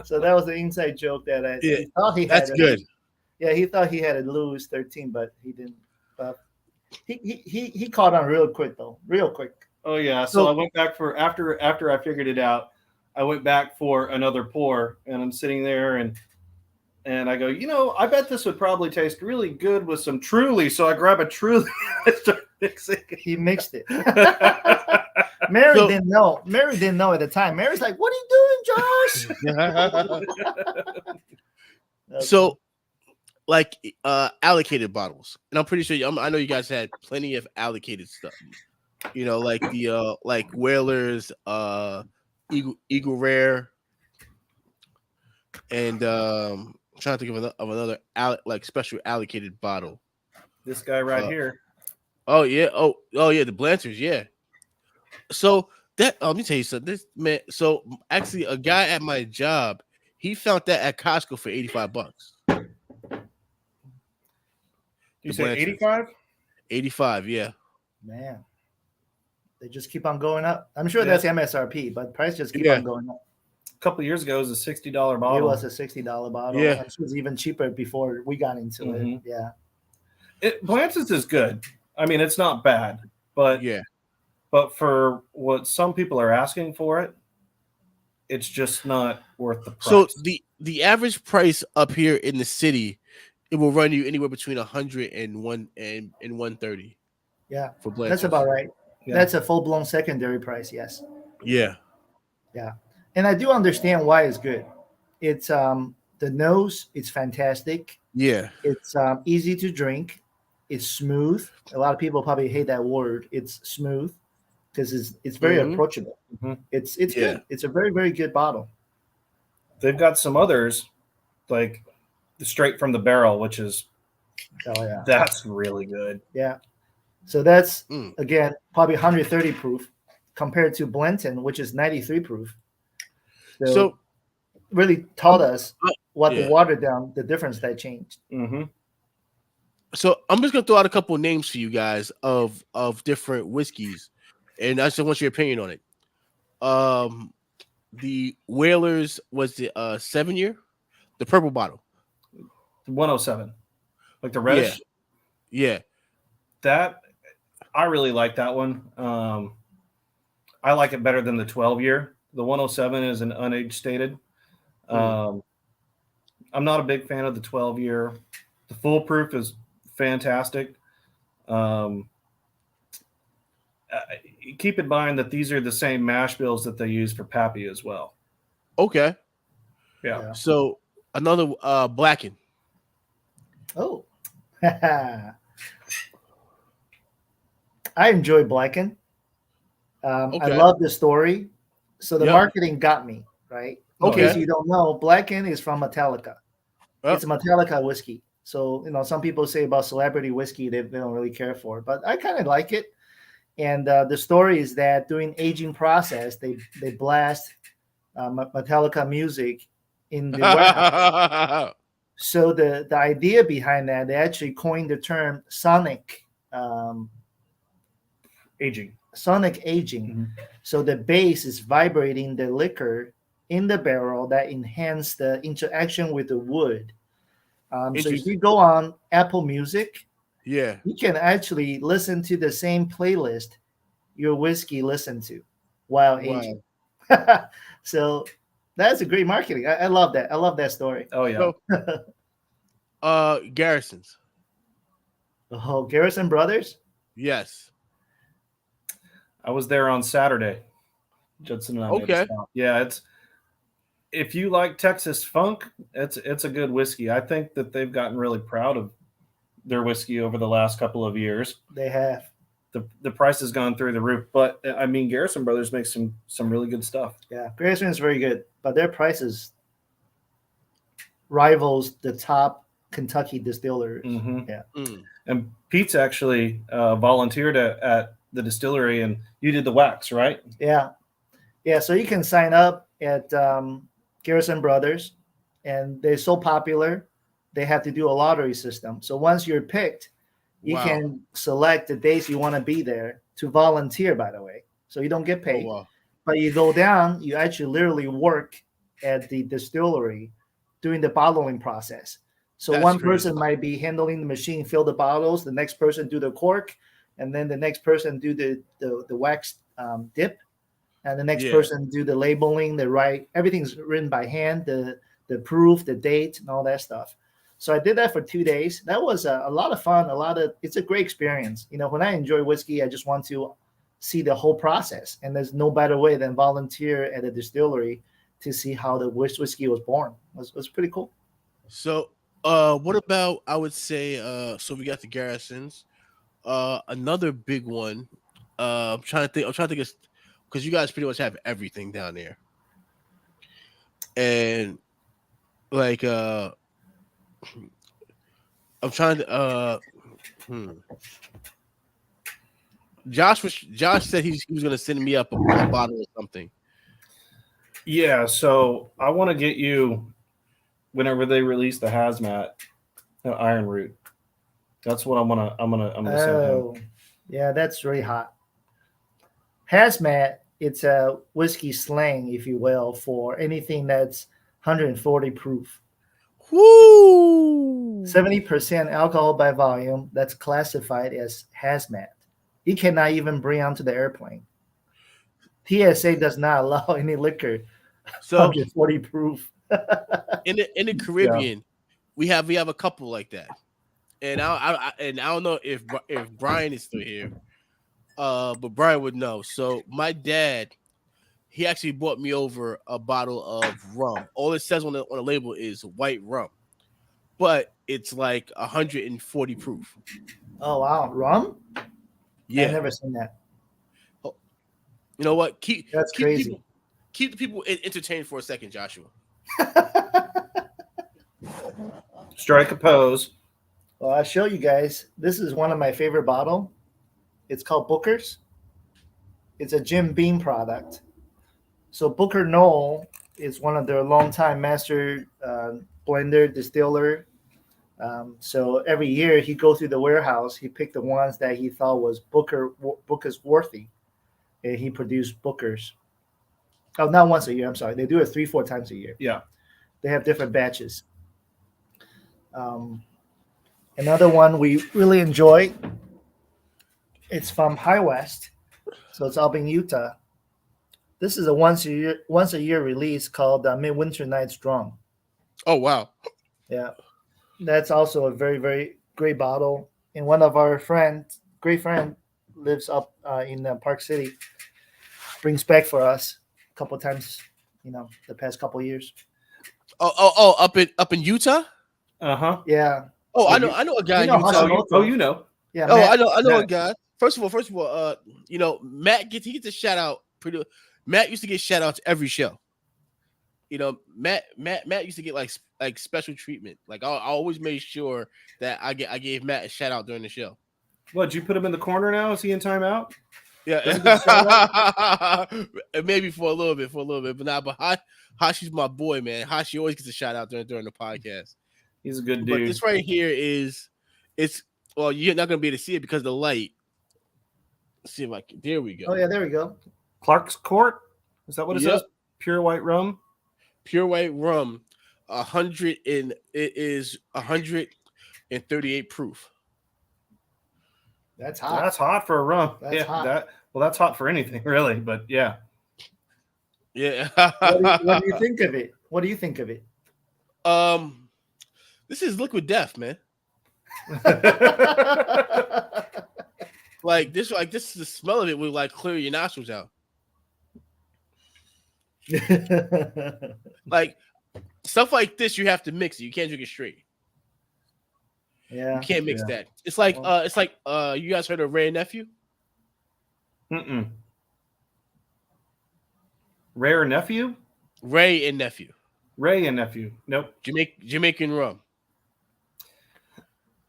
So that was the inside joke that he thought he had. That's good. Yeah, he thought he had a Louis 13, but he didn't. He caught on real quick, though. Real quick. Oh, yeah. So I went back for, after I figured it out, I went back for another pour, and I'm sitting there and I go, I bet this would probably taste really good with some Truly. So I grab a Truly and I start mixing it. He mixed it. Mary didn't know. Mary didn't know at the time. Mary's like, "What are you doing, Josh?" So, allocated bottles, and I'm pretty sure I know you guys had plenty of allocated stuff. Like the Whalers, Eagle Rare, and I'm trying to think of another special allocated bottle. This guy right here. Oh yeah. Oh yeah. The Blanchards. Yeah. So that let me tell you something. This man. So actually, a guy at my job, he found that at Costco for $85. You said 85? 85. Yeah. Man, they just keep on going up. I'm sure that's MSRP, but price just keep on going up. A couple of years ago, it was a $60 bottle. It was a $60 bottle. Yeah. It was even cheaper before we got into it. Yeah. Blanton's is good. I mean, it's not bad, but but for what some people are asking for it, it's just not worth the price. So the average price up here in the city, it will run you anywhere between 100 and 130. Yeah, for Blanton's. That's about right. Yeah. That's a full blown secondary price. Yes. Yeah. Yeah, and I do understand why it's good. It's the nose. It's fantastic. Yeah. It's easy to drink. It's smooth. A lot of people probably hate that word. It's smooth because it's very approachable. It's good. It's a very, very good bottle. They've got some others like straight from the barrel, which is that's really good. Yeah. So that's Mm. again probably 130 proof compared to Blenton, which is 93 proof. So Really taught us what the yeah. water down, the difference that changed. Mm-hmm. So I'm just gonna throw out a couple of names for you guys of different whiskeys, and I just want your opinion on it. The Whalers was the 7 year, the purple bottle. 107, like the Yeah, reddish. yeah. That I really like that one. I like it better than the 12-year. The 107 is an unaged stated. I'm not a big fan of the 12-year. The foolproof is fantastic. Keep in mind that these are the same mash bills that they use for Pappy as well. Okay. Yeah. So another Blacken. Oh, I enjoy Blacken. I Okay. love the story. So the Yep. marketing got me, right? In Okay. case you don't know, Blacken is from Metallica. Yep. It's a Metallica whiskey. So, some people say about celebrity whiskey they don't really care for, but I kind of like it. And the story is that during aging process, they blast Metallica music in the warehouse. So the idea behind that, they actually coined the term sonic Aging. aging. Mhm. So the base is vibrating the liquor in the barrel that enhance the interaction with the wood. So if Interesting. you go on Apple Music, Yeah. you can actually listen to the same playlist your whiskey listen to while aging. So that's a great marketing. I love that. I love that story. Oh yeah. So, Garrisons. Oh, Garrison Brothers. Yes. I was there on Saturday. Judson and I made a Okay. stop. Yeah, if you like Texas funk, it's a good whiskey. I think that they've gotten really proud of their whiskey over the last couple of years. They have. The price has gone through the roof, but I mean Garrison Brothers makes some really good stuff. Yeah, Garrison is very good, but their prices rivals the top Kentucky distillers. Mm-hmm. Yeah. Mm. And Pete's actually volunteered at the distillery, and you did the wax, right? Yeah. So you can sign up at Garrison Brothers, and they're so popular, they have to do a lottery system. So once you're picked, you Wow. can select the days you want to be there to volunteer, by the way. So you don't get Oh, paid, wow. but you go down, you actually literally work at the distillery during the bottling process. So That's one crazy. person might be handling the machine, fill the bottles, the next person do the cork, and then the next person do the wax dip, and the next Yeah. person do the labeling, everything's written by hand, the proof, the date, and all that stuff. So I did that for 2 days. That was a lot of fun. It's a great experience. When I enjoy whiskey, I just want to see the whole process, and there's no better way than volunteer at a distillery to see how the whiskey was born. It was pretty cool. So, what about, I would say, so we got the Garrisons. Another big one. I'm trying to think because you guys pretty much have everything down there. And like I'm trying to Josh said he was gonna send me up a bottle or something. Yeah, so I want to get you whenever they release the hazmat, Iron Root. That's what I'm gonna send him. Oh, yeah, that's really hot. Hazmat, it's a whiskey slang, if you will, for anything that's 140 proof. Woo! 70% alcohol by volume, that's classified as hazmat. You cannot even bring onto the airplane. TSA does not allow any liquor So 140 proof. in the Caribbean, we have a couple like that. And I don't know if Brian is still here, but Brian would know. So my dad, he actually bought me over a bottle of rum. All it says on the label is white rum, but it's like 140 proof. Oh wow, rum? Yeah, I've never seen that. You know what? That's crazy. Keep the people entertained for a second, Joshua. Strike a pose. Well, I'll show you guys. This is one of my favorite bottle. It's called Booker's. It's a Jim Beam product. So Booker Knoll is one of their longtime master blender distiller. So every year he go through the warehouse, he picked the ones that he thought was Booker's worthy, and he produced Booker's. Oh, not once a year. I'm sorry. They do it 3-4 times a year. Yeah. They have different batches. Another one we really enjoy. It's from High West, so it's up in Utah. This is a once a year release called Midwinter Night's Drum. Oh wow. Yeah, that's also a very, very great bottle. And one of our great friend, lives up in Park City. Brings back for us a couple times, the past couple of years. Oh, up in Utah. Uh-huh. Yeah. Oh, I know a guy in Utah. Hashimoto. You know. Yeah. Oh, Matt, I know a Matt. guy. First of all, Matt gets a shout out. Matt used to get shout outs every show. Matt used to get like special treatment. Like I always made sure that I gave Matt a shout out during the show. What, did you put him in the corner now? Is he in timeout? Yeah, maybe for a little bit, but Hashi's my boy, man. Hashi always gets a shout out during the podcast. He's a good dude. But this right here you're not gonna be able to see it because of the light. Let's see if I can. There we go. Oh yeah, there we go. Clark's Court? Is that what it says? Pure white rum? Pure white rum, 100 and it is 138 proof. That's hot. That's hot for a rum. That's hot. That's hot for anything, really. But yeah. Yeah. What do you think of it? What do you think of it? This is liquid death, man. Like this is the smell of it will like clear your nostrils out. Like stuff like this, you have to mix it. You can't drink it straight. Yeah. You can't mix that. It's like you guys heard of Ray and Nephew? Mm-mm. Rare Nephew? Ray and Nephew. Ray and Nephew. Nope. Jamaican rum.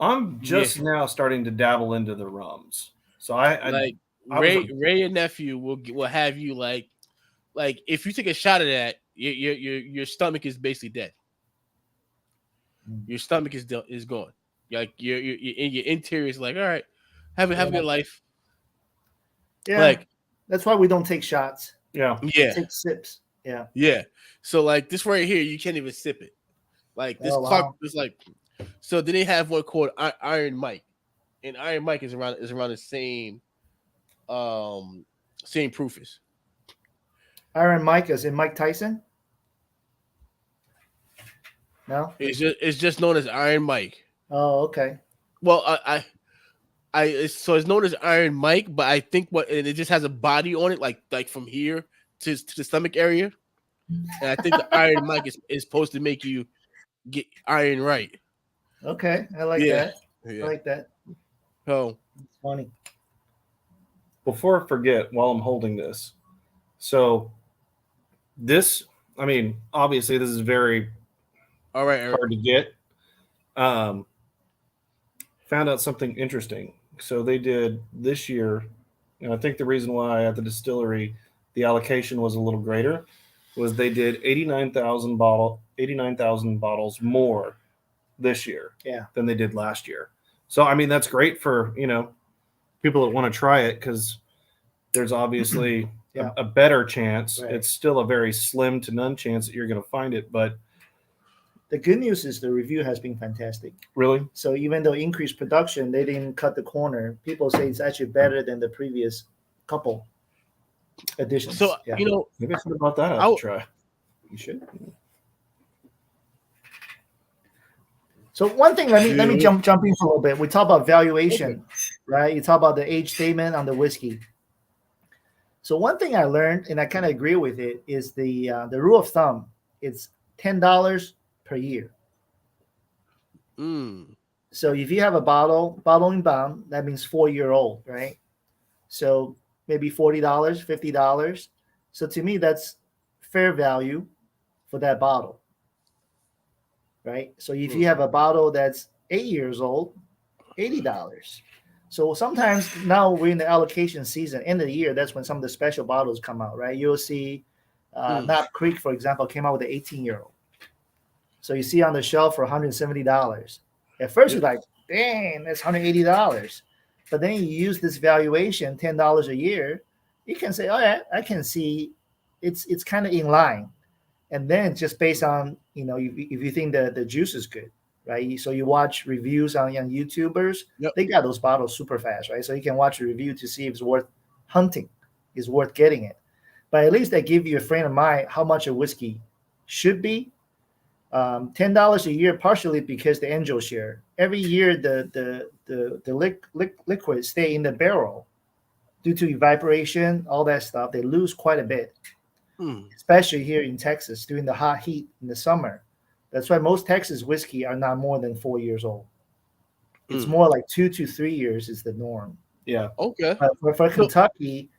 I'm just now starting to dabble into the rums. So Ray and Nephew will have you like if you take a shot of that, your stomach is basically dead. Your stomach is gone. Like your interior is like, all right, have a good life. Yeah, like that's why we don't take shots. Yeah. Take sips. Yeah. Yeah. So like this right here, you can't even sip it. Like this clock is like. So then they have one called Iron Mike, and Iron Mike is around the same proofers. Iron Mike is in Mike Tyson. No, it's just known as Iron Mike. Oh, okay. Well, so it's known as Iron Mike, but I think and it just has a body on it, like from here to the stomach area, and I think the Iron Mike is supposed to make you get iron right. Okay, I like that. Yeah. I like that. Oh, it's funny. Before I forget, while I'm holding this, so this, I mean, obviously this is very all right, hard to get. Found out something interesting. So they did this year, and I think the reason why at the distillery the allocation was a little greater was they did 89,000 bottles more this year than they did last year. So I mean that's great for people that want to try it because there's obviously a better chance. Right. It's still a very slim to none chance that you're going to find it, but the good news is the review has been fantastic. Really? So even though increased production, they didn't cut the corner. People say it's actually better than the previous couple editions. So maybe I should have brought that out to try. You should. So one thing, let me jump in for a little bit. We talk about valuation, right? You talk about the age statement on the whiskey. So one thing I learned, and I kind of agree with it, is the rule of thumb. It's $10 per year. So if you have a bottling bound, that means 4-year-old, right? So maybe $40, $50. So to me, that's fair value for that bottle, right? So if you have a bottle that's 8 years old, $80. So sometimes now we're in the allocation season, end of the year. That's when some of the special bottles come out, right? You'll see Knob Creek, for example, came out with an 18-year-old. So you see on the shelf for $170. At first, you're like, dang, that's $180. But then you use this valuation, $10 a year. You can say, oh yeah, I can see it's kind of in line. And then just based on, if you think the juice is good, right? So you watch reviews on YouTubers, they got those bottles super fast, right? So you can watch a review to see if it's worth hunting, is worth getting it. But at least they give you a frame of mind how much a whiskey should be. $10 a year, partially because the angel share. Every year, the liquid stay in the barrel due to evaporation, all that stuff. They lose quite a bit, especially here in Texas during the hot heat in the summer. That's why most Texas whiskey are not more than 4 years old. It's more like 2 to 3 years is the norm. Yeah. Okay. But for Kentucky,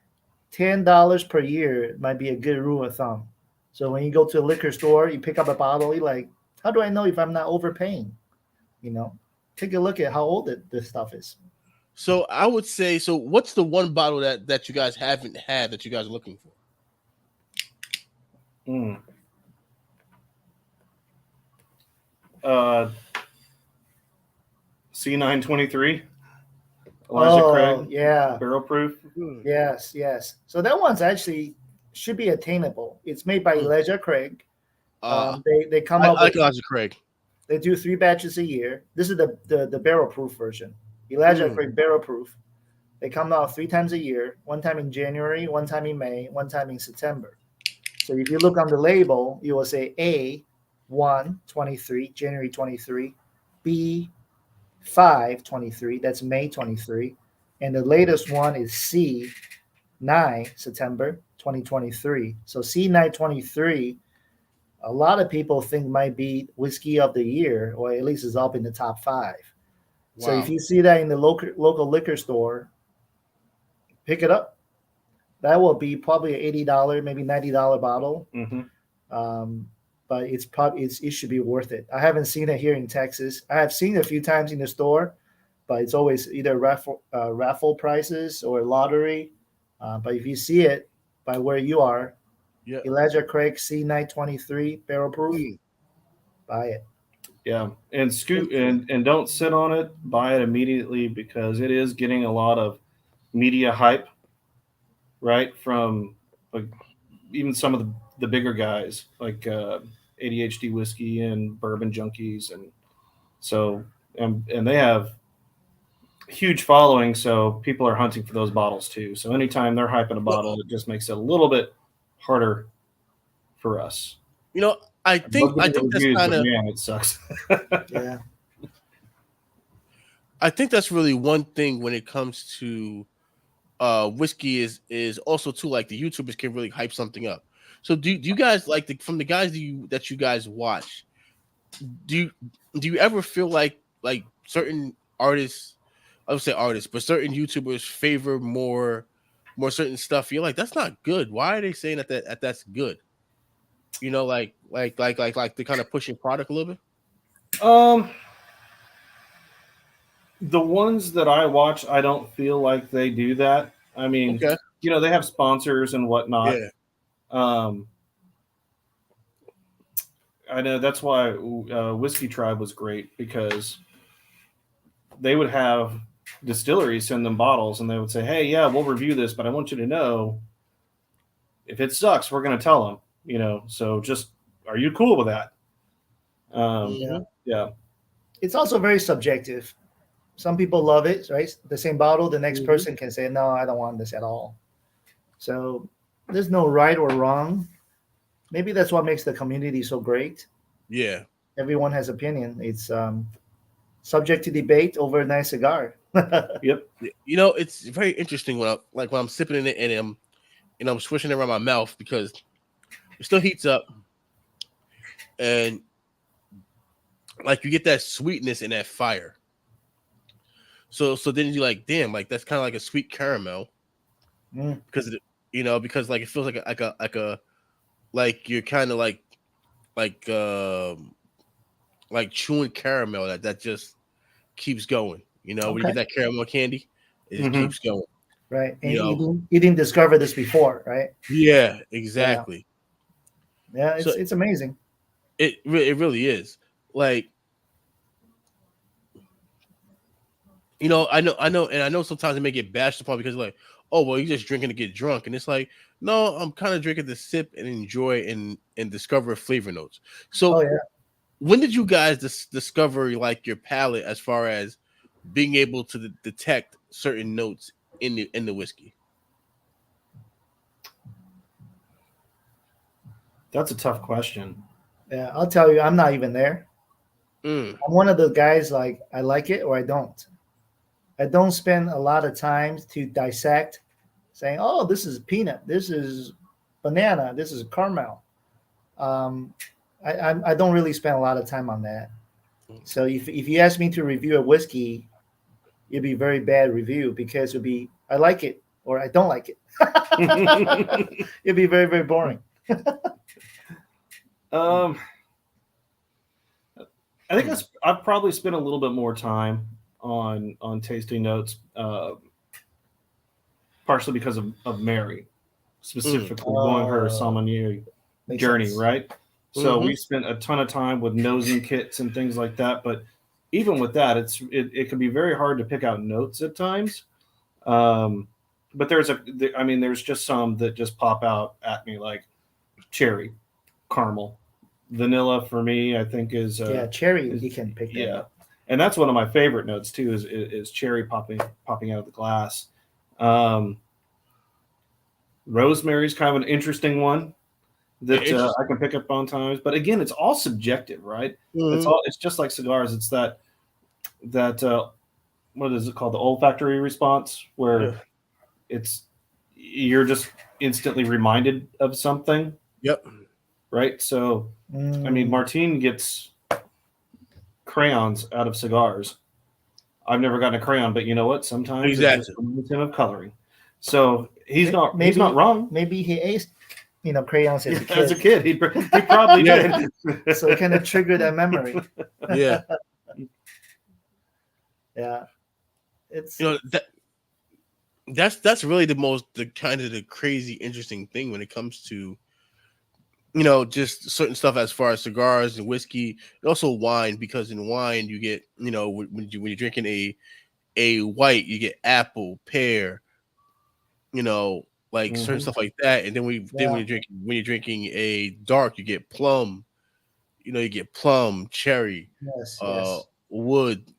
$10 per year might be a good rule of thumb. So when you go to a liquor store, you pick up a bottle, you're like, how do I know if I'm not overpaying? Take a look at how old this stuff is. So I would say, so what's the one bottle that you guys haven't had that you guys are looking for? C923. Elijah Craig. Yeah. Barrel proof. Yes. So that one's actually should be attainable. It's made by Elijah Craig. They come up with Elijah Craig. They do 3 batches a year. This is the barrel proof version. Elijah Craig barrel proof. They come out 3 times a year, one time in January, one time in May, one time in September. So if you look on the label, you will say A1 23, January 23, B5 23, that's May 23, and the latest one is C9 September 2023. So C9 23, a lot of people think might be whiskey of the year, or at least is up in the top 5. Wow. So if you see that in the local liquor store, pick it up. That will be probably an $80, maybe $90 bottle. But it should be worth it. I haven't seen it here in Texas. I have seen it a few times in the store, but it's always either raffle prices or lottery. But if you see it by where you are, Elijah Craig C923 barrel proof, buy it. Yeah, and scoot and don't sit on it. Buy it immediately because it is getting a lot of media hype, right? From like even some of the bigger guys like ADHD Whiskey and Bourbon Junkies, and so and they have huge following, so people are hunting for those bottles too. So anytime they're hyping a bottle, it just makes it a little bit harder for us. I think that's kind of, man, it sucks. Yeah. I think that's really one thing when it comes to whiskey is also too, like the YouTubers can really hype something up. So do you guys like from the guys that you guys watch, do you ever feel like certain artists, I would say artists, but certain YouTubers favor more certain stuff? You're like, that's not good. Why are they saying that's good? Like they're kind of pushing product a little bit. The ones that I watch, I don't feel like they do that. I mean, they have sponsors and whatnot. Yeah. I know that's why Whiskey Tribe was great, because they would have distilleries send them bottles and they would say, hey, yeah, we'll review this, but I want you to know if it sucks, we're going to tell them, so just, are you cool with that? Yeah. It's also very subjective. Some people love it, right? The same bottle, the next person can say, no, I don't want this at all. So there's no right or wrong. Maybe that's what makes the community so great. Yeah. Everyone has opinion. It's subject to debate over a nice cigar. Yep. It's very interesting when I'm sipping in it and I'm swishing it around my mouth because it still heats up, and like you get that sweetness and that fire. So then you're like, damn, like that's kind of like a sweet caramel, because because like it feels like you're kind of like chewing caramel that just keeps going. When you get that caramel candy. It just Mhm. keeps going. Right. And You know, you didn't discover this before, right? yeah, exactly. Yeah, So it's amazing. it really is. Like, and I know sometimes it may get bashed upon because like, oh well, you're just drinking to get drunk, and it's like, no, I'm kind of drinking to sip and enjoy and discover flavor notes. Oh So yeah. when did you guys discover like your palate as far as being able to detect certain notes in the whiskey? That's a tough question. Yeah, I'll tell you, I'm not even there. Mm, I'm one of those guys like I like it or I don't. I don't spend a lot of time to dissect, saying, "Oh, this is peanut, this is banana, this is caramel." Um, I don't really spend a lot of time on that. So if you ask me to review a whiskey, it'd be a very bad review because it'd be I like it or I don't like it. It'd be very very boring. um, I think I've probably spent a little bit more time on tasting notes, partially because of Mary, specifically going her sommelier Makes journey, sense. right? So Mhm. we spent a ton of time with nosing kits and things like that. But even with that, it can be very hard to pick out notes at times. Um, but there's just some that just pop out at me, like cherry, caramel, vanilla. For me, I think Yeah, cherry, is you can pick that yeah, up. and that's one of my favorite notes too. Is cherry popping out of the glass. Um, Rosemary's kind of an interesting one that I Interesting. can pick up on times. But again, it's all subjective, right? Mhm. It's just like cigars. It's that what is it called? The olfactory response, where Yeah. it's you're just instantly reminded of something, Yep. right? So, I mean, Mm, Martine gets crayons out of cigars. I've never gotten a crayon, but you know what? Sometimes it just Exactly. reminds him of coloring. So he's not maybe wrong. maybe he ate crayons as a As a kid, kid, he probably Yeah. did. so it kind of triggered that memory. Yeah. Yeah, it's You know that's really the kind of the crazy interesting thing when it comes to just certain stuff as far as cigars and whiskey and also wine, because in wine you get when you're drinking a white, you get apple, pear, like certain Mhm. stuff like that. And then yeah, when you're drinking a dark, you get plum, you get plum, cherry, yes, yes, wood.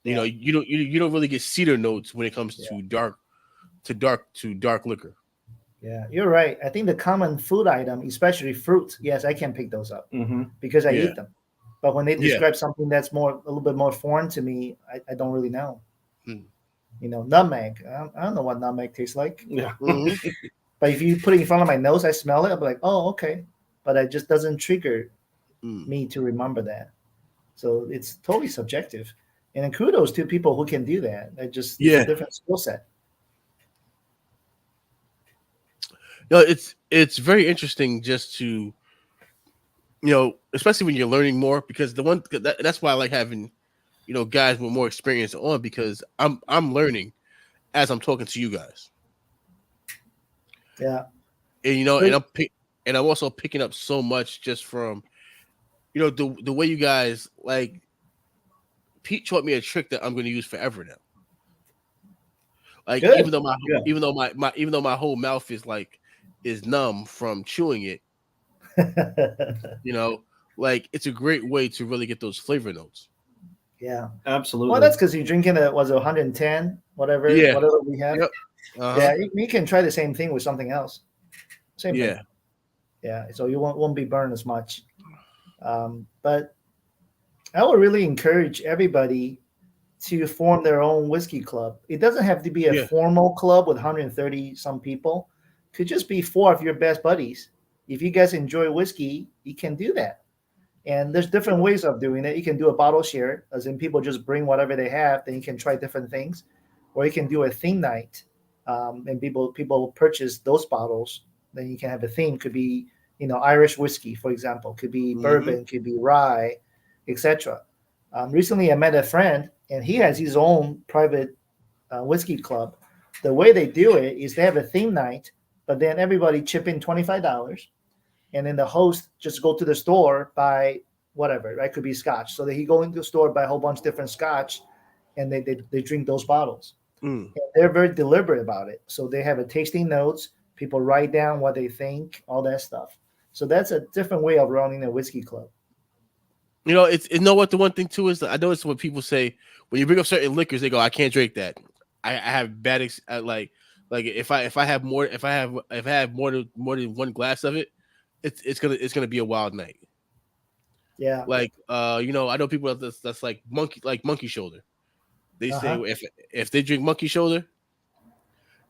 yeah, You don't really get cedar notes when it comes yeah, to dark liquor. yeah. You're right. I think the common food item, especially fruit, yes, I can pick those up Mhm. because I Yeah. eat them. But when they Yeah. describe something that's a little bit more foreign to me, I don't really know. Mm. Nutmeg. I don't know what nutmeg tastes like. Yeah. Mhm. But if you put it in front of my nose, I smell it. I'm like, oh, okay. But it just doesn't trigger Mm. me to remember that. So it's totally subjective. And then kudos to people who can do that. It's a Yeah. different skill set. No, it's very interesting just to especially when you're learning more, because that's why I like having guys with more experience on, because I'm learning as I'm talking to you guys, Yeah. and But and I'm also picking up so much just from the way you guys like. Pete taught me a trick that I'm going to use forever now. Like good. Yeah. even though my whole mouth is numb from chewing it, you know, like it's a great way to really get those flavor notes. Yeah. Well, Absolutely. that's because you're drinking was it 110, Yeah. whatever we have. Yep. Uh-huh. Yeah, you can try the same thing with something else. Same thing. Yeah. Yeah. So you won't be burned as much. But I would really encourage everybody to form their own whiskey club. It doesn't have to be a Yeah. formal club with 130 some people. It could just be four of your best buddies. If you guys enjoy whiskey, you can do that. And there's different ways of doing it. You can do a bottle share, as in people just bring whatever they have, then you can try different things. Or you can do a theme night, and people purchase those bottles. Then you can have a theme. Could be Irish whiskey, for example. Could be Hmm. bourbon. Could be rye, etc. Recently, I met a friend, and he has his own private whiskey club. The way they do it is they have a theme night, but then everybody chip in $25, and then the host just go to the store, buy whatever, right? Could be scotch. So that he go into the store, buy a whole bunch of different scotch, and they drink those bottles. Mm. And they're very deliberate about it. So they have a tasting notes. People write down what they think, all that stuff. So that's a different way of running a whiskey club. You know, it's you know what the one thing too is. I notice what people say when you bring up certain liquors, they go, "I can't drink that." I have bad like if I have more than one glass of it, it's gonna be a wild night. Yeah. Like you know, I know people that's like monkey shoulder. They say if they drink monkey shoulder,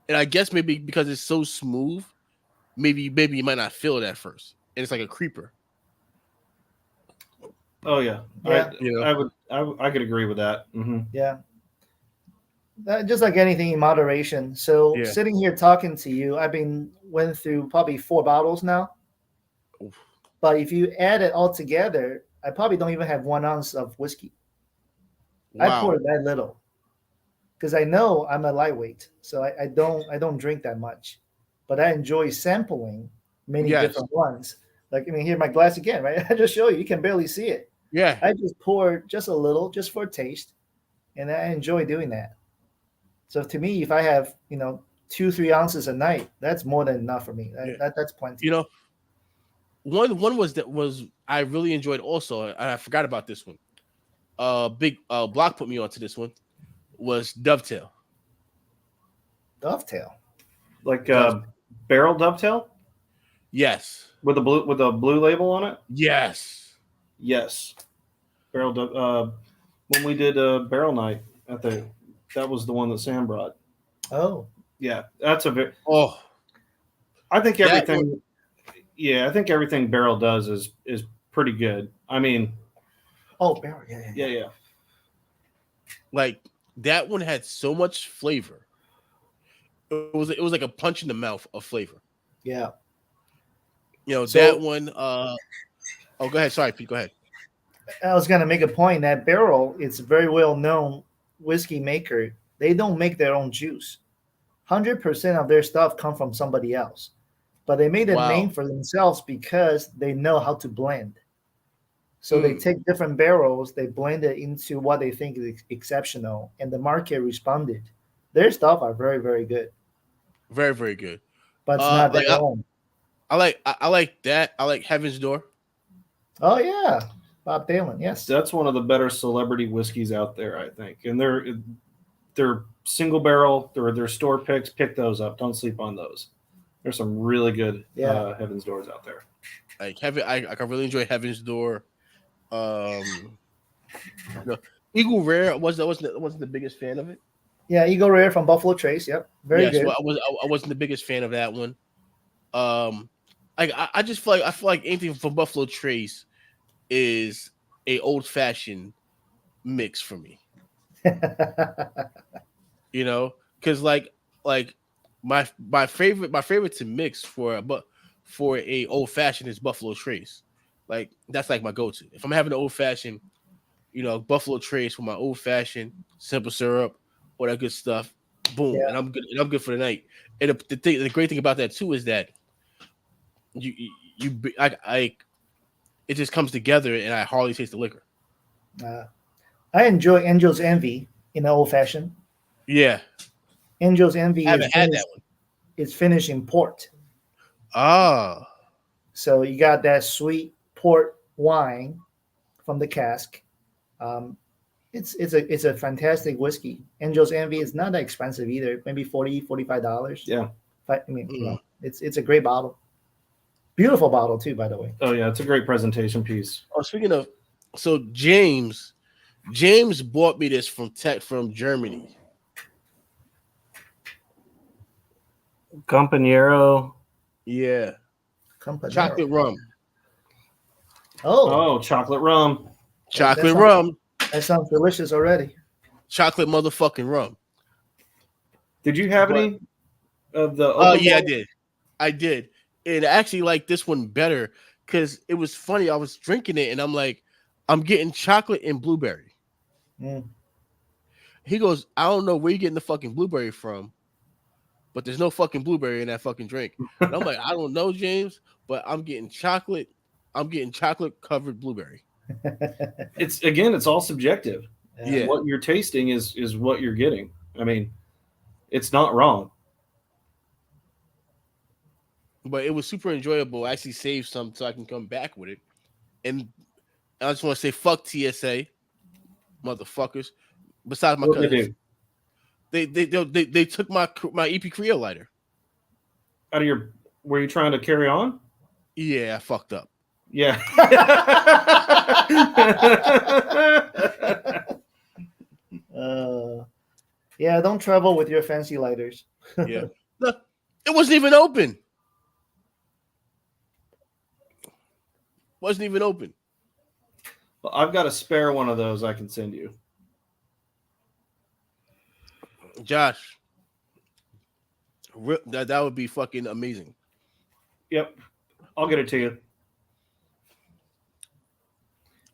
and I guess maybe because it's so smooth, maybe you might not feel it at first, and it's like a creeper. Oh yeah, Yeah. I could agree with that. Mm-hmm. Yeah. Just like anything in moderation. So Yeah. sitting here talking to you, went through probably 4 bottles now. Oof. But if you add it all together, I probably don't even have 1 ounce of whiskey. I Wow. pour that little because I know I'm a lightweight, so I don't drink that much, but I enjoy sampling many Yes. different ones. Like here my glass again, right? I just show you. You can barely see it. Yeah. I just pour just a little, just for a taste, and I enjoy doing that. So to me, if I have 2-3 ounces a night, that's more than enough for me. That's plenty. You know, one was I really enjoyed also. And I forgot about this one. Big Block put me onto this one. Was Dovetail. Dovetail. Like barrel dovetail Yes. with a blue label on it. Yes. Yes, when we did barrel night that was the one that Sam brought. Oh, Yeah, that's a very. Oh, I think That everything. Yeah, I think everything barrel does is pretty good. I mean, barrel. yeah. like that one had so much flavor. It was like a punch in the mouth of flavor. Yeah. You know, So- that one oh, go ahead. Sorry, Pete. Go ahead. I was gonna make a point that Barrel, it's a very well known whiskey maker. They don't make their own juice. 100% of their stuff come from somebody else, but they made a Wow. name for themselves because they know how to blend. So they take different barrels, they blend it into what they think is exceptional, and the market responded. Their stuff are very, very good, Very, very good. but it's not like, their own. I like that. I like Heaven's Door. Oh yeah, Bob Dylan. Yes. That's one of the better celebrity whiskeys out there, I think. And they're single barrel. They're store picks. Pick those up. Don't sleep on those. There's some really good Heaven's Doors out there. Like I can really enjoy Heaven's Door. Eagle Rare wasn't the biggest fan of it. Yeah, Eagle Rare from Buffalo Trace. Yep, very good. Well, I wasn't the biggest fan of that one. I just feel like anything from Buffalo Trace is a old fashioned mix for me. You know, because like my favorite to mix for a old fashioned is Buffalo Trace. Like that's like my go-to. If I'm having an old fashioned, Buffalo Trace for my old fashioned, simple syrup, all that good stuff. Boom, Yeah. and I'm good for the night. And the great thing about that too is that it just comes together, and I hardly taste the liquor. I enjoy Angel's Envy in an old fashioned. Yeah, Angel's Envy I haven't had that one. is finished in port. Ah, So you got that sweet port wine from the cask. It's a fantastic whiskey. Angel's Envy is not that expensive either. Maybe $40-$45. Yeah. It's a great bottle. Beautiful bottle too, by the way. Oh yeah, it's a great presentation piece. oh, speaking of, so James bought me this from Germany. Compañero. Yeah, Campanella. chocolate rum, Oh, Oh, chocolate rum. chocolate sounds- rum, that sounds delicious already. chocolate motherfucking rum. Did you have But- any of the? Oh open yeah, bottle? I did. And I actually like this one better because it was funny. I was drinking it and I'm like, I'm getting chocolate and blueberry. Mm. He goes, I don't know where you getting the fucking blueberry from, but there's no fucking blueberry in that fucking drink. And I'm like, I don't know, James, but I'm getting chocolate. I'm getting chocolate covered blueberry. It's all subjective. Yeah. What you're tasting is what you're getting. I mean, it's not wrong. But it was super enjoyable. I actually saved some so I can come back with it. And I just want to say, fuck TSA, motherfuckers. Besides my What they cousins, do? they took my EP Creole lighter. Out of your, were you trying to carry on? Yeah, I fucked up. Yeah. Yeah, don't travel with your fancy lighters. Yeah, no, it wasn't even open. Wasn't even open. Well, I've got a spare one of those I can send you. Josh, that would be fucking amazing. Yep. I'll get it to you.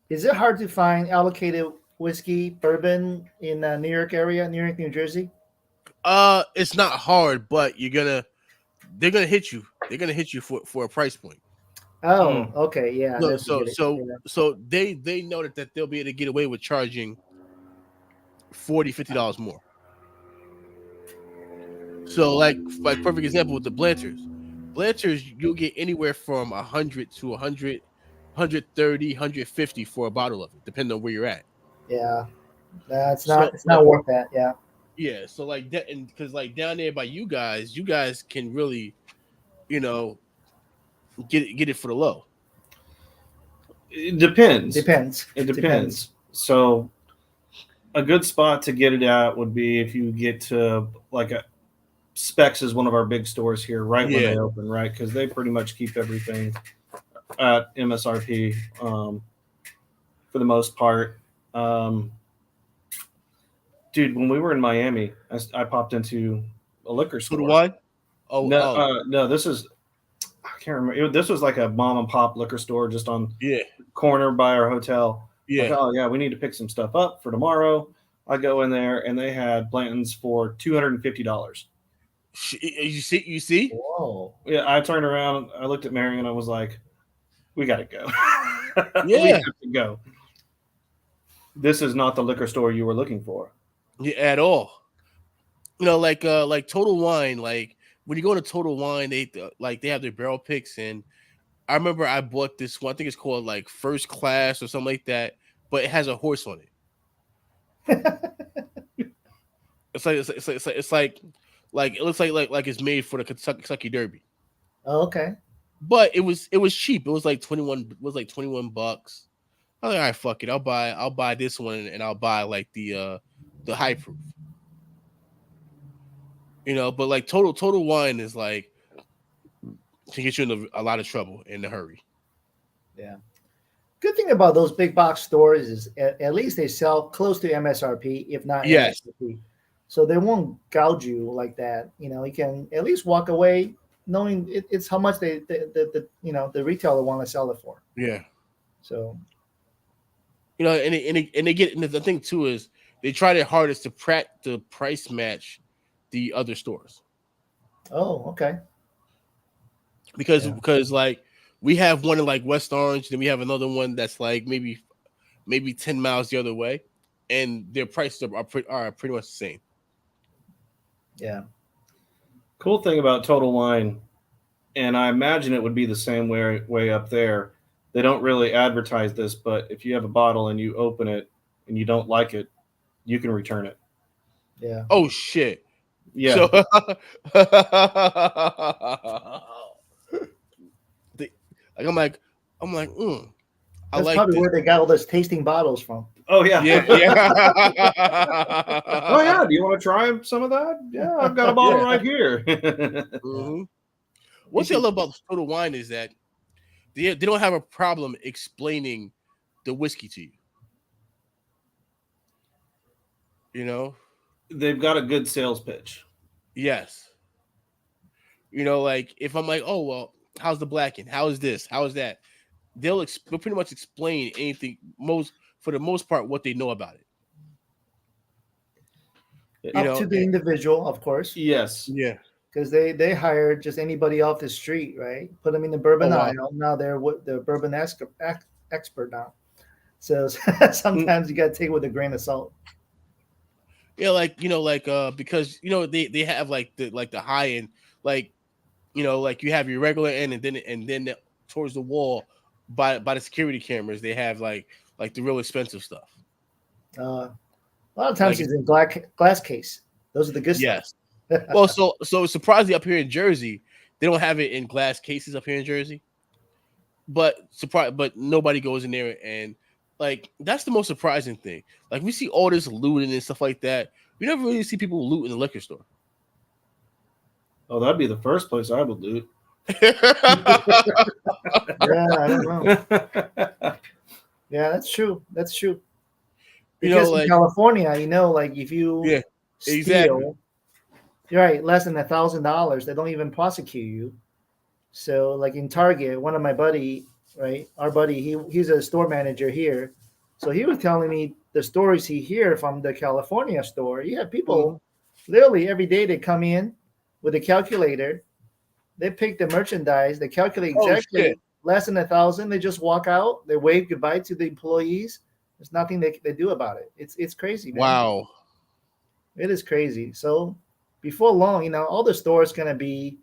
Is it hard to find allocated whiskey, bourbon in New York area, New York, New Jersey? It's not hard, but they're gonna hit you. They're gonna hit you for a price point. Oh, okay, yeah. No, that's good. so they know that they'll be able to get away with charging $40-$50 more. So like perfect example with the Blanchers, you'll get anywhere from 100 to 100, 130, 150 for a bottle of it, depending on where you're at. Yeah, it's not worth that. Yeah. Yeah, so like that, and because like down there by you guys can really, get it for the low. It depends. It depends. So a good spot to get it at would be if you get to like a Specs is one of our big stores here right when they open, right? Because they pretty much keep everything at MSRP for the most part. Dude, when we were in Miami, I popped into a liquor store. Total Wine? No, this is, I can't remember. This was like a mom and pop liquor store just on corner by our hotel. Yeah. Like, oh yeah, we need to pick some stuff up for tomorrow. I go in there and they had Blanton's for $250. You see? Whoa. Yeah, I turned around, I looked at Mary and I was like, we gotta go. Yeah. We have to go. This is not the liquor store you were looking for. Yeah, at all. Like Total Wine, like when you go to Total Wine, they have their barrel picks, and I remember I bought this one, I think it's called like First Class or something like that, but it has a horse on it. It's like it looks like it's made for the Kentucky Derby. Oh, okay. But it was cheap. It was like $21. I was like, all right, fuck it. I'll buy this one, and I'll buy like the high proof. But like Total Wine is like can get you in a lot of trouble in a hurry. Yeah. Good thing about those big box stores is at least they sell close to MSRP, if not MSRP. So they won't gouge you like that. You can at least walk away knowing it's how much the retailer want to sell it for. Yeah. So. And they get, and the thing too is they try their hardest to price match the other stores. Oh, okay. Because like we have one in like West Orange, then we have another one that's like maybe 10 miles the other way, and their prices are pretty much the same. Yeah. Cool thing about Total Wine, and I imagine it would be the same way up there. They don't really advertise this, but if you have a bottle and you open it and you don't like it, you can return it. Yeah. Oh shit. Yeah. So, I'm like, That's probably where they got all those tasting bottles from. Oh yeah. Yeah. Oh yeah. Do you want to try some of that? Yeah, I've got a bottle right here. Mm-hmm. One thing I love about Total Wine is that they don't have a problem explaining the whiskey to you. They've got a good sales pitch. Yes. Like if I'm like, oh well, how's the Blacken? How is this? How is that? They'll pretty much explain anything for the most part what they know about it. You Up know, to the individual, of course, Yes. yeah. because they hire just anybody off the street, right? Put them in the Oh bourbon wow. aisle. Now they're the bourbon expert now. So Mm. sometimes you got to take it with a grain of salt. Yeah, like because they have like the high end, like like you have your regular end, and then towards the wall by the security cameras they have like the real expensive stuff. A lot of Like times it's in glass case. Those are the good stuff. yes. Well, so surprisingly up here in Jersey, they don't have it in glass cases up here in Jersey. But nobody goes in there, and like that's the most surprising thing. Like we see all this looting and stuff like that. We never really see people loot in the liquor store. Oh, that'd be the first place I would loot. Yeah, I don't know. Yeah, that's true. That's true. Because in like California, like if you yeah, steal, exactly. you're right, less than $1,000, they don't even prosecute you. So, like in Target, one of my buddy, right, our buddy, he's a store manager here. So he was telling me the stories he hear from the California store. You have people literally every day they come in with a calculator, they pick the merchandise, they calculate Oh exactly shit! less than 1,000. They just walk out, they wave goodbye to the employees. There's nothing they do about it. It's crazy, man. Wow. It is crazy. So before long, all the stores gonna be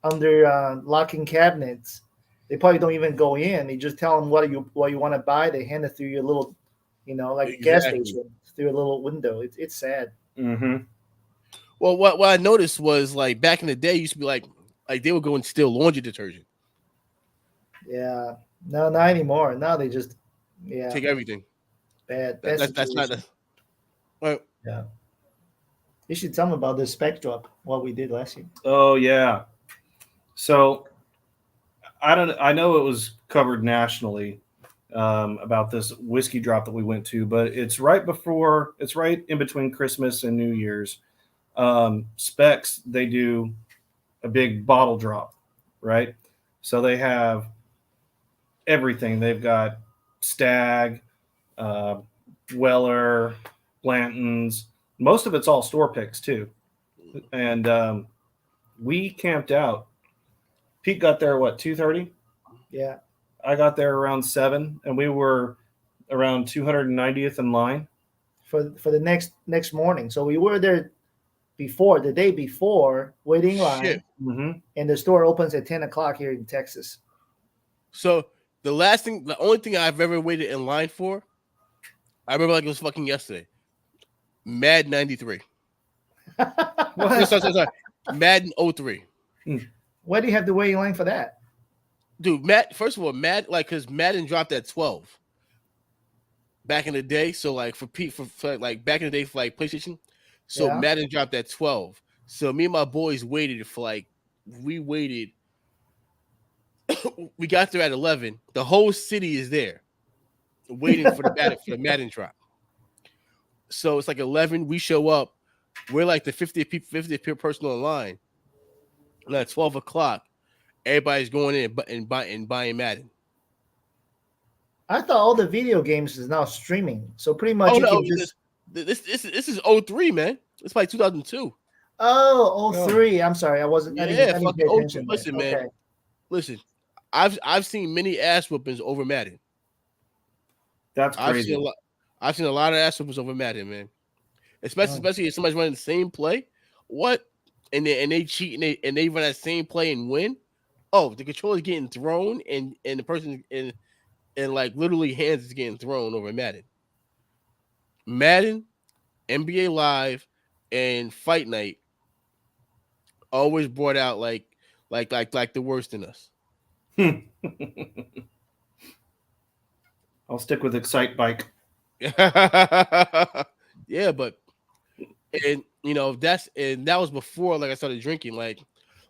under locking cabinets. They probably don't even go in. They just tell them what you want to buy. They hand it through your little, like a gas Exactly. station through a little window. It's sad. Mm-hmm. Well, what I noticed was like back in the day, it used to be like they would go and steal laundry detergent, Yeah. No, not anymore. Now they just take everything. bad. That's not situation. that's right. Yeah. You should tell them about the spec drop, what we did last year. Oh yeah. So I know it was covered nationally about this whiskey drop that we went to, but it's right in between Christmas and New Year's. Specs, they do a big bottle drop, right? So they have everything. They've got Stag, Weller, Blanton's. Most of it's all store picks too. And we camped out. Pete got there, 2:30? Yeah. I got there around 7, and we were around 290th in line. For the next morning. So we were there the day before, waiting line. Shit. Mm-hmm. And the store opens at 10 o'clock here in Texas. So the only thing I've ever waited in line for, I remember like it was fucking yesterday. Madden 93. Sorry. Madden 03. Why do you have to wait in line for that? Dude, first of all, because Madden dropped at 12 back in the day. So like for like back in the day for like PlayStation. So Yeah. Madden dropped at 12. So me and my boys waited for we waited. We got there at 11. The whole city is there waiting for the Madden drop. So it's like 11. We show up. We're like the 50th person on line. And at 12 o'clock, everybody's going in and buying Madden. I thought all the video games is now streaming. So pretty much Oh you no, can just this is 03, man. It's like 2002. Oh, 03. I'm sorry. I didn't pay attention. Listen, man. Okay. Listen, I've seen many ass whoopings over Madden. That's crazy. I've seen a lot of ass whoopings over Madden, man. Especially if somebody's running the same play. What? And they cheat and they run that same play and win. Oh, the controller's getting thrown and the person and like literally hands is getting thrown over Madden. Madden, NBA Live, and Fight Night always brought out like the worst in us. I'll stick with Excite Bike. Yeah, but that was before like I started drinking. Like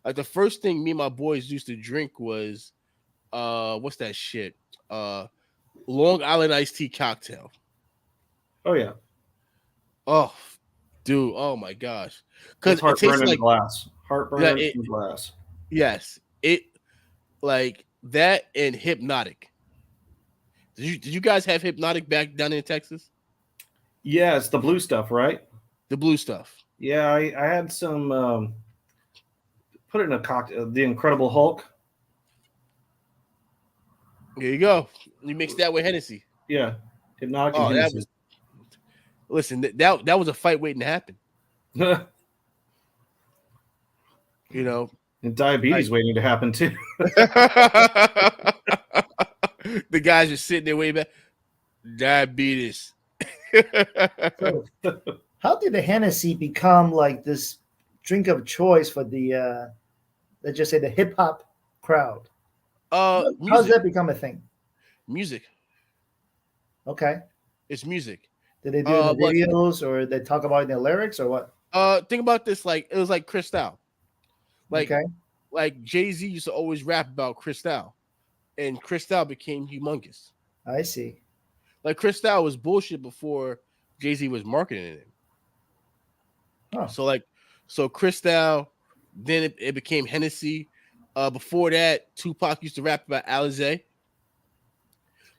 the first thing me and my boys used to drink was what's that shit? Long Island iced tea cocktail. Oh yeah. Oh, dude. Oh my gosh. Because Because it tastes like glass. Heartburn in glass. yes. It like that and Hypnotic. Did you guys have Hypnotic back down in Texas? Yeah, it's the blue stuff, right? The blue stuff. Yeah, I had some. Put it in a cocktail. The Incredible Hulk. There you go. You mix that with Hennessy. Yeah, Hypnotic Oh, and that Hennessy. was. Listen, that was a fight waiting to happen. You know, And diabetes waiting to happen too. the guys are sitting there waiting back. Diabetes. So, how did the Hennessy become like this drink of choice for the let's just say the hip hop crowd? How does Music. that become a thing? Music. Okay. It's music. Did they do it in the Like- videos or they talk about it in the lyrics or what? Think about this. Like it was like Cristal. Like Okay. like Jay-Z used to always rap about Cristal, and Cristal became humongous. I see. Like Cristal was bullshit before Jay-Z was marketing it. Huh. So Cristal, then it became Hennessy. Before that, Tupac used to rap about Alizé.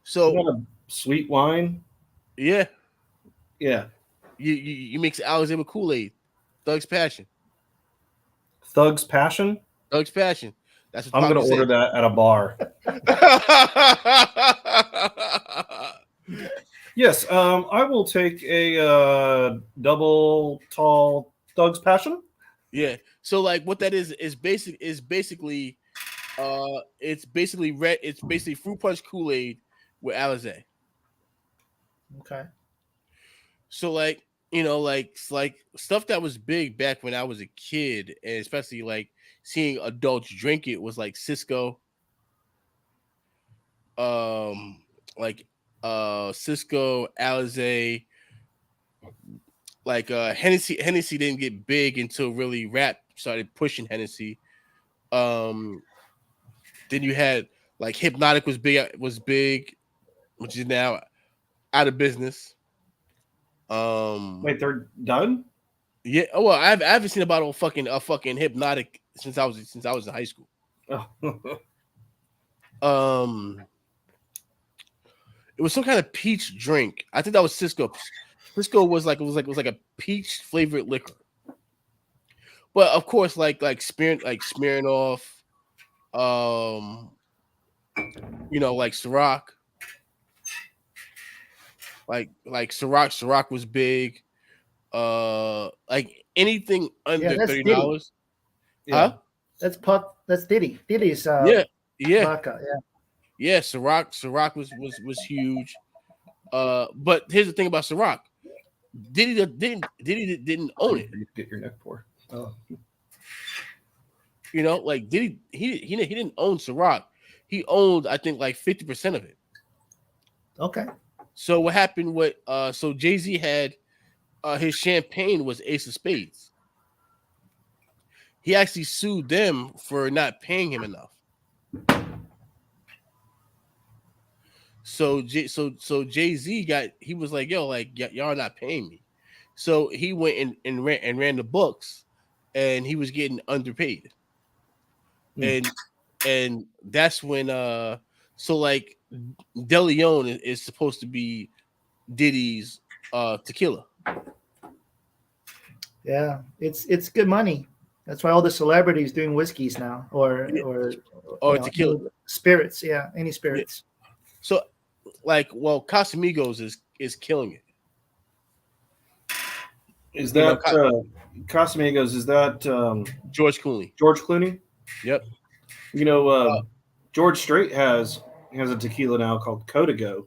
So You got a sweet wine. yeah, Yeah, you mix Alizé with Kool-Aid. Thug's Passion. Thug's Passion. Thug's Passion. That's what I'm Tupac gonna said. order that at a bar. Yes, I will take a double tall Thug's Passion. Yeah. So like what that is basically it's basically red, it's basically fruit punch Kool-Aid with Alizé. Okay. So like, you know, like stuff that was big back when I was a kid, and especially like seeing adults drink it was like Cisco. Like Cisco, Alizé, like Hennessy didn't get big until really rap started pushing Hennessy. Then you had like Hypnotic was big, which is now out of business. Wait, they're done? Yeah. Oh, well, I haven't seen about a fucking Hypnotic since I was in high school. Oh. It was some kind of peach drink. I think that was Cisco. Cisco was like a peach flavored liquor. But of course, like Smirnoff, you know, like Ciroc. Like Ciroc was big. Like anything under that's $30. Yeah. Huh? That's Diddy. Diddy's Yeah. vodka. Yeah. Yeah, Ciroc was huge. But here's the thing about Ciroc. Diddy didn't own it. Get your neck pour. Oh. You know, like Diddy he didn't own Ciroc. He owned, I think, like 50% of it. Okay. So what happened with so Jay-Z had his champagne was Ace of Spades. He actually sued them for not paying him enough. So Jay-Z he was like, yo, like y'all not paying me. So he went and ran the books, and he was getting underpaid. And that's when so like DeLeon is supposed to be Diddy's tequila. Yeah, it's good money. That's why all the celebrities doing whiskeys now, or you know, tequila spirits. Yeah, any spirits. So, like, well, Casamigos is killing it. Is that Casamigos? Is that George Clooney? George Clooney? Yep. You know, George Strait has a tequila now called Código.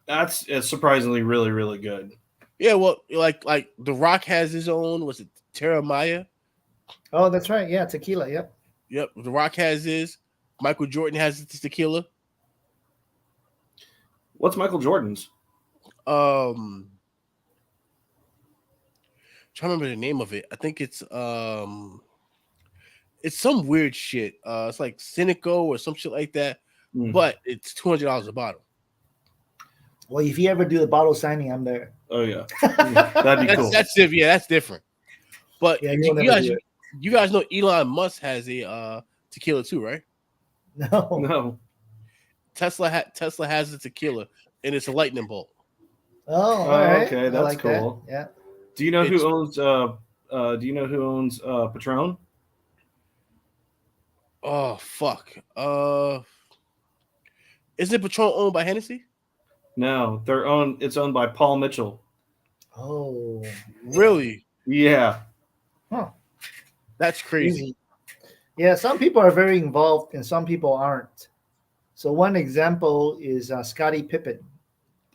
That's surprisingly really, really good. Yeah, well, like The Rock has his own. Was it Terra Maya? Oh, that's right. Yeah, tequila. Yep. Yep. The Rock has his. Michael Jordan has his tequila. What's Michael Jordan's? Trying to remember the name of it. I think it's some weird shit. It's like Cynico or some shit like that. But it's $200 a bottle. Well, if you ever do the bottle signing, I'm there. Oh yeah, that'd be cool. That's different. But Yeah, you guys know Elon Musk has a tequila too, right? No. No. Tesla has a tequila, and it's a lightning bolt. Oh, all right. okay, I that's like that. cool. Yeah. Do you know It's- who owns? Do you know who owns Patron? Oh fuck. Isn't Patron owned by Hennessy? No, It's owned by Paul Mitchell. Oh, Really? Yeah. huh. That's crazy. Easy. Yeah, some people are very involved and some people aren't. So one example is Scottie Pippen.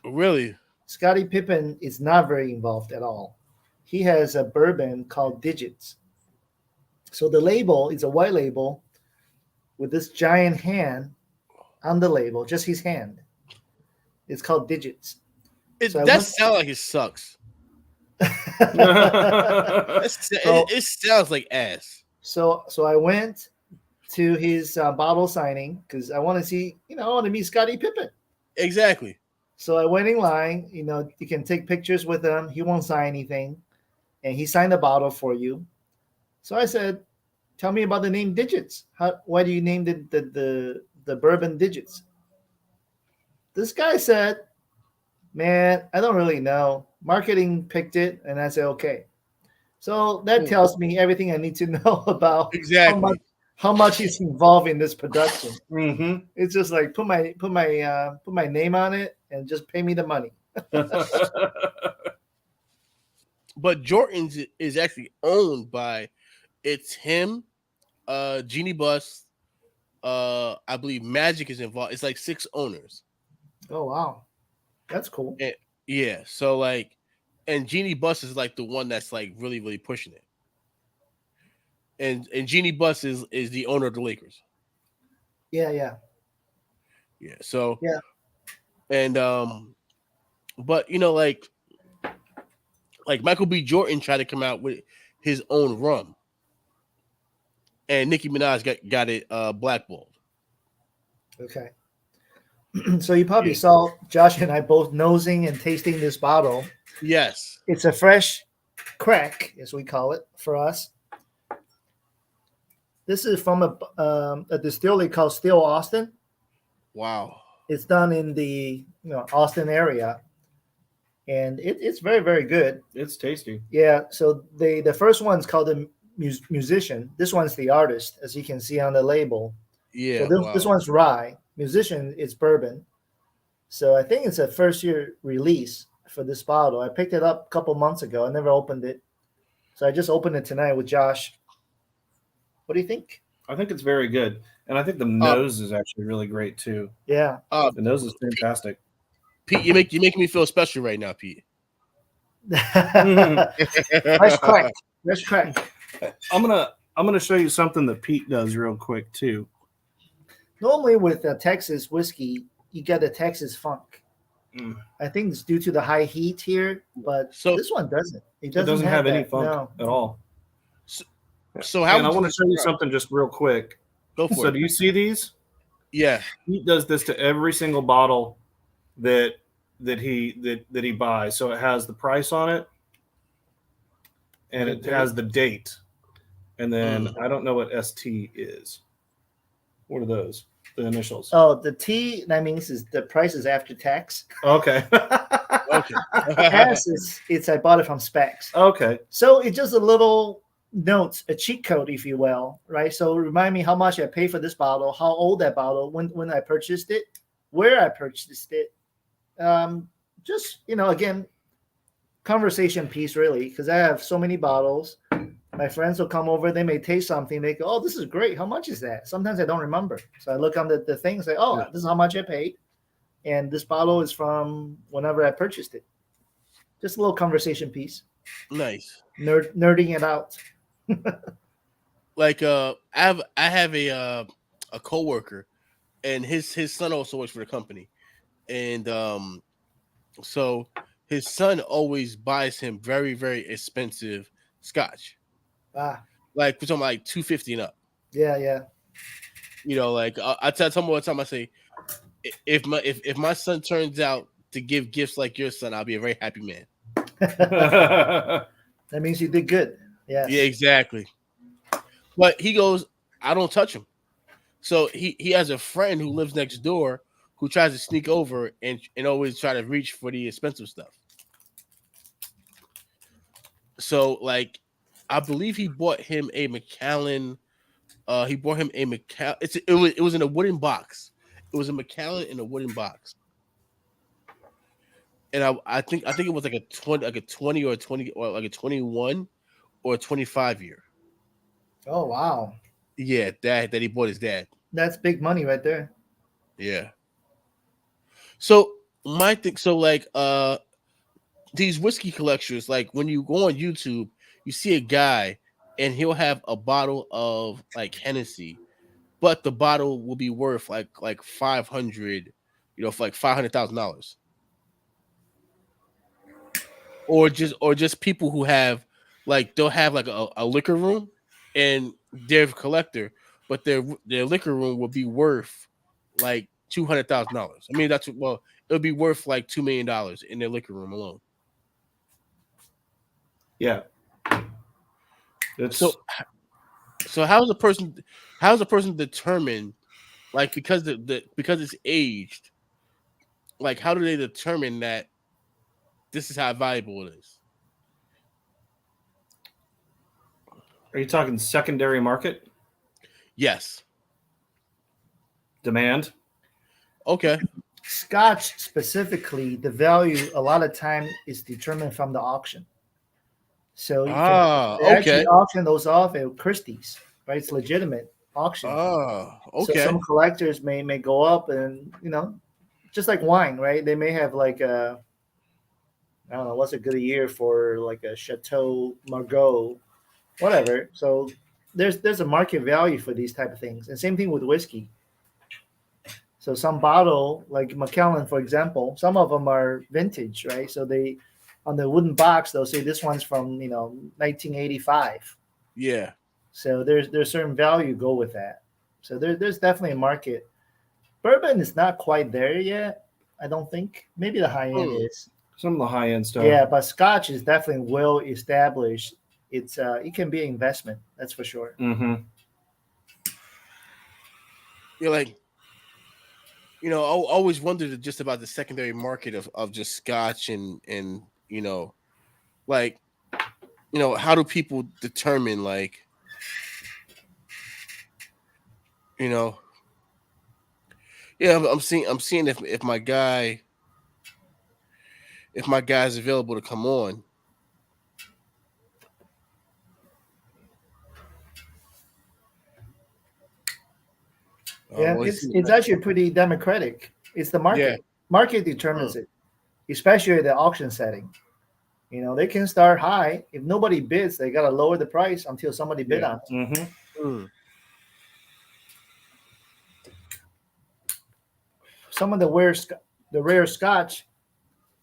Really? Scottie Pippen is not very involved at all. He has a bourbon called Digits. So the label is a white label with this giant hand on the label, just his hand. It's called Digits. So I That went- sounds like it sucks. So- It sounds like ass. So I went to his bottle signing because I want to see, I want to meet Scottie Pippen. Exactly. So I went in line. You can take pictures with him. He won't sign anything, and he signed the bottle for you. So I said, "Tell me about the name Digits. Why do you name the bourbon Digits?" This guy said, "Man, I don't really know. Marketing picked it," and I said, "Okay." So that tells me everything I need to know about Exactly. how much he's involved in this production. Mm-hmm. It's just like put my name on it and just pay me the money. But Jordan's is actually owned by it's him, Genie Bus, I believe Magic is involved. It's like 6 owners. Oh wow, that's cool. Yeah. So like, and Genie Bus is like the one that's like really, really pushing it. And Genie Bus is the owner of the Lakers. Yeah. Yeah. So Yeah. And but like Michael B. Jordan tried to come out with his own rum, and Nicki Minaj got it blackballed. Okay. So you probably Yeah. saw Josh and I both nosing and tasting this bottle. Yes. It's a fresh crack, as we call it for us. This is from a distillery called Still Austin. Wow. It's done in the Austin area, and it's very, very good. It's tasty. Yeah. So the first one's called the musician. This one's the artist, as you can see on the label. Yeah. So wow. this one's rye. Musician is bourbon. So I think it's a first year release for this bottle. I picked it up a couple months ago. I never opened it. So I just opened it tonight with Josh. What do you think? I think it's very good, and I think the nose is actually really great too. Yeah. The nose is fantastic. Pete, you're making me feel special right now, Pete. Fresh crack. Fresh crack. I'm gonna show you something that Pete does real quick too. Normally with Texas whiskey, you get a Texas funk. Mm. I think it's due to the high heat here, but So- this one doesn't. It doesn't have any that. funk No. at all. So how And I would want to show you something just real quick. Go for So it. do you see these? Yeah. He does this to every single bottle that he buys. So it has the price on it, and it has the date, and then I don't know what ST is. What are those? The initials. Oh, the T, that means is the price is after tax. Okay. Okay. S is it's I bought it from Specs. Okay. So it's just a little note, a cheat code, if you will, right? So remind me how much I paid for this bottle, how old that bottle, when I purchased it, where I purchased it. Just again, conversation piece really, because I have so many bottles. My friends will come over, they may taste something, they go, "Oh, this is great. How much is that?" Sometimes I don't remember. So I look on the thing and say, "Oh, Yeah. this is how much I paid." And this bottle is from whenever I purchased it. Just a little conversation piece. Nice. Nerding it out. Like I have a coworker, and his son also works for the company, and so his son always buys him very, very expensive scotch. Ah, Like we're talking about like $250 and up. yeah. Like I tell him all the time. I say, if my son turns out to give gifts like your son, I'll be a very happy man. That means you did good. Yes. Yeah, exactly. But he goes, I don't touch him. So he has a friend who lives next door who tries to sneak over and always try to reach for the expensive stuff. So like, I believe he bought him a Macallan. He bought him a Macallan. It was in a wooden box. It was a Macallan in a wooden box, and I think it was like a 20 or a 20 or like a 21 or a 25 year. Oh wow, Yeah, that he bought his dad. that's big money right there. Yeah. So like these whiskey collectors, like when you go on YouTube, you see a guy and he'll have a bottle of like Hennessy, but the bottle will be worth like 500, for like $500,000. Or just people who have like they'll have like a liquor room and they're a collector, but their liquor room will be worth like $200,000. I mean it'll be worth like $2 million in their liquor room alone. Yeah. It's So how does a person determine, like, because because it's aged, like how do they determine that this is how valuable it is? Are you talking secondary market Yes. demand? Okay. Scotch specifically, the value a lot of time is determined from the auction. So you can they Okay. actually auction those off at Christie's, right? It's legitimate auction. So Okay. some collectors may go up and just like wine, right? They may have like I don't know what's a good year for like a Chateau Margaux, whatever. So there's a market value for these type of things, and same thing with whiskey. So some bottle, like Macallan, for example, some of them are vintage, right? So they, on the wooden box, they'll say this one's from 1985. Yeah. So there's certain value go with that. So there's definitely a market. Bourbon is not quite there yet. I don't think. Maybe the high end is. Some of the high end stuff. Yeah, but Scotch is definitely well established. It can be an investment. That's for sure. Mm-hmm. You're like, I always wondered just about the secondary market of just Scotch and like, how do people determine, like, yeah, I'm seeing if my guy's available to come on. Yeah, it's actually pretty democratic. It's the market. Yeah. Market determines it, especially at the auction setting. They can start high. If nobody bids, they gotta lower the price until somebody bid on it. Mm-hmm. Some of the rare Scotch,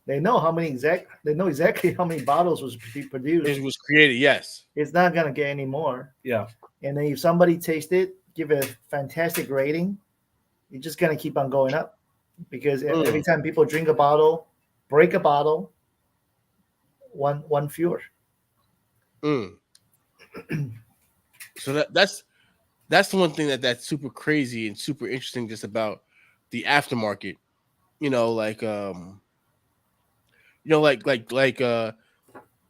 they know exactly how many bottles was produced. It was created, yes. It's not gonna get any more. Yeah. And then if somebody tastes it, give it a fantastic rating, you're just gonna keep on going up. Because every time people drink a bottle, break a bottle, one fewer. So that's the one thing that's super crazy and super interesting just about the aftermarket.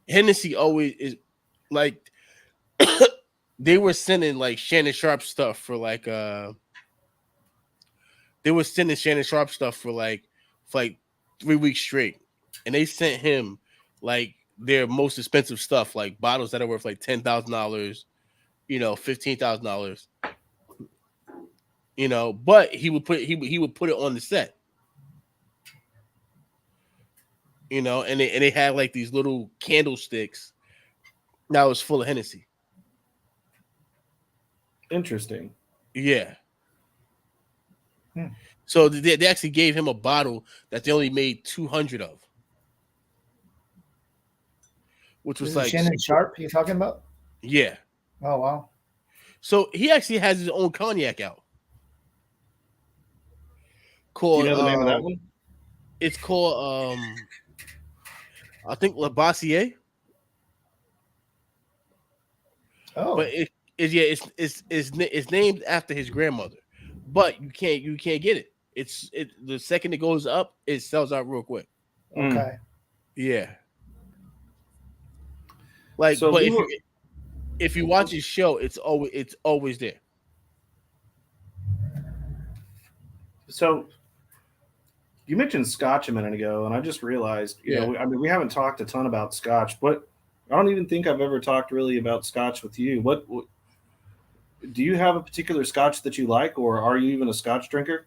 Hennessy always is like they were sending like Shannon Sharp stuff for like they were sending Shannon Sharp stuff for like 3 weeks straight, and they sent him like their most expensive stuff, like bottles that are worth like $10,000, $15,000. But he would put it on the set. And they had like these little candlesticks that was full of Hennessy. Interesting. Yeah. So they actually gave him a bottle that they only made 200 of, which was like Shannon Sharp. You talking about? Yeah. Oh wow. So he actually has his own cognac out. Called, do you know the name of that one? It's called I think Labossiere. Oh. But it's named after his grandmother. But you can't get it. It's the second it goes up, it sells out real quick. Okay. Yeah. Like, So but we were, if you watch his show, it's always there. so you mentioned Scotch a minute ago, and I just realized, Yeah. I mean, we haven't talked a ton about Scotch, but I don't even think I've ever talked really about Scotch with you. What do you have a particular Scotch that you like, or are you even a Scotch drinker?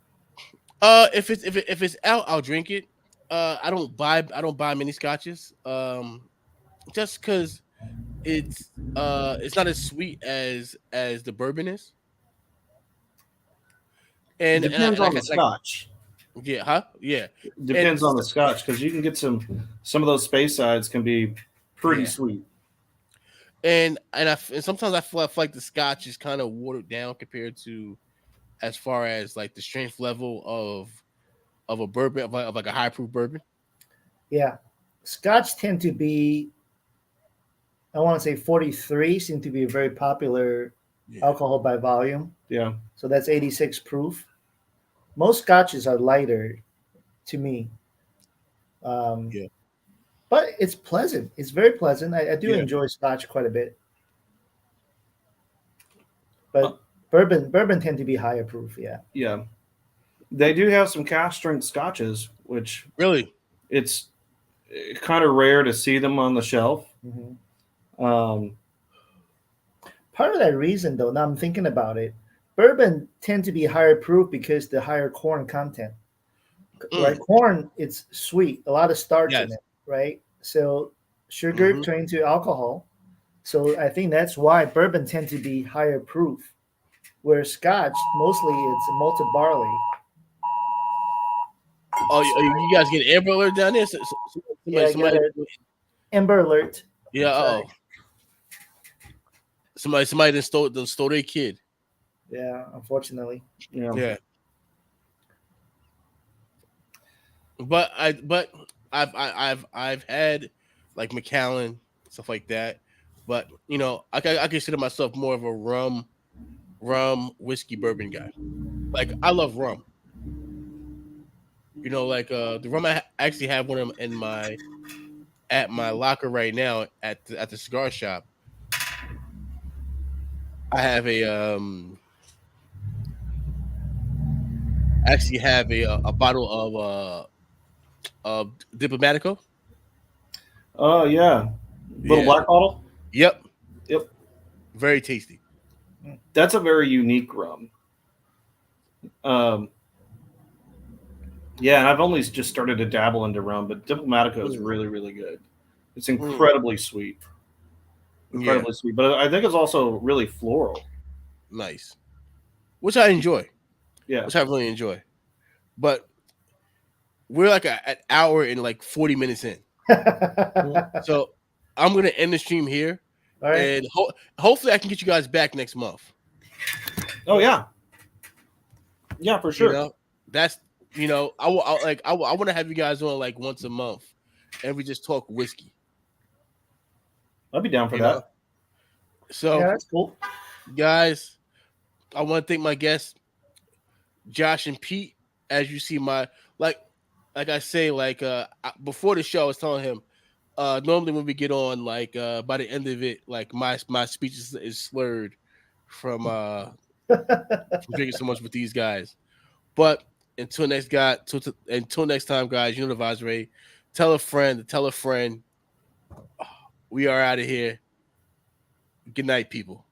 If it's out, I'll drink it. I don't buy many scotches. Just because it's not as sweet as the bourbon is. And Depends on the like Scotch. yeah, huh? Yeah. And Depends on the Scotch, because you can get some of those space sides can be pretty Yeah. sweet. and sometimes I feel like the scotch is kind of watered down compared to as far as like the strength level of a bourbon of like a high proof bourbon. Yeah, Scotch tend to be, I want to say 43 seem to be a very popular Yeah. alcohol by volume. Yeah. So that's 86 proof. Most scotches are lighter to me. Yeah. But it's pleasant. It's very pleasant. I do Yeah. enjoy scotch quite a bit. But bourbon tend to be higher proof, yeah. Yeah. They do have some cask strength Scotches, which Really? it's kind of rare to see them on the shelf. Mm-hmm. Um, Part of that reason, though, now I'm thinking about it, bourbon tend to be higher proof because the higher corn content. Right, corn, it's sweet, a lot of starch in Yes. it, right? So sugar Mhm. turns into alcohol. So I think that's why bourbon tend to be higher proof, where Scotch mostly it's malted barley. Oh, you guys get Amber Alert down there? Yeah, Somebody, Amber Alert. yeah. Sorry. Somebody done stole their kid. Yeah, unfortunately. Yeah. But I've had like Macallan stuff like that. But I consider myself more of a rum whiskey bourbon guy. Like I love rum. Like the rum I actually have one of them at my locker right now at the cigar shop. I have actually have a bottle of Diplomatico. oh yeah, little Yeah. black bottle. Yep. Yep. Very tasty. That's a very unique rum. Yeah, and I've only just started to dabble into rum, but Diplomatico is really, really good. It's incredibly sweet. Incredibly sweet. But I think it's also really floral. Nice. Which I enjoy. Yeah. Which I really enjoy. But we're like an hour and like 40 minutes in. So I'm going to end the stream here. All right. And hopefully I can get you guys back next month. Oh, yeah. Yeah, for sure. That's, I want to have you guys on like once a month and we just talk whiskey. I'd be down for that. So, yeah, that's cool. Guys, I want to thank my guests, Josh and Pete. As you see, like I say, before the show, I was telling him, normally when we get on, like by the end of it, like my speech is slurred from drinking so much with these guys. But until next time, guys, you know the vibes, Ray. Tell a friend. We are out of here. Good night, people.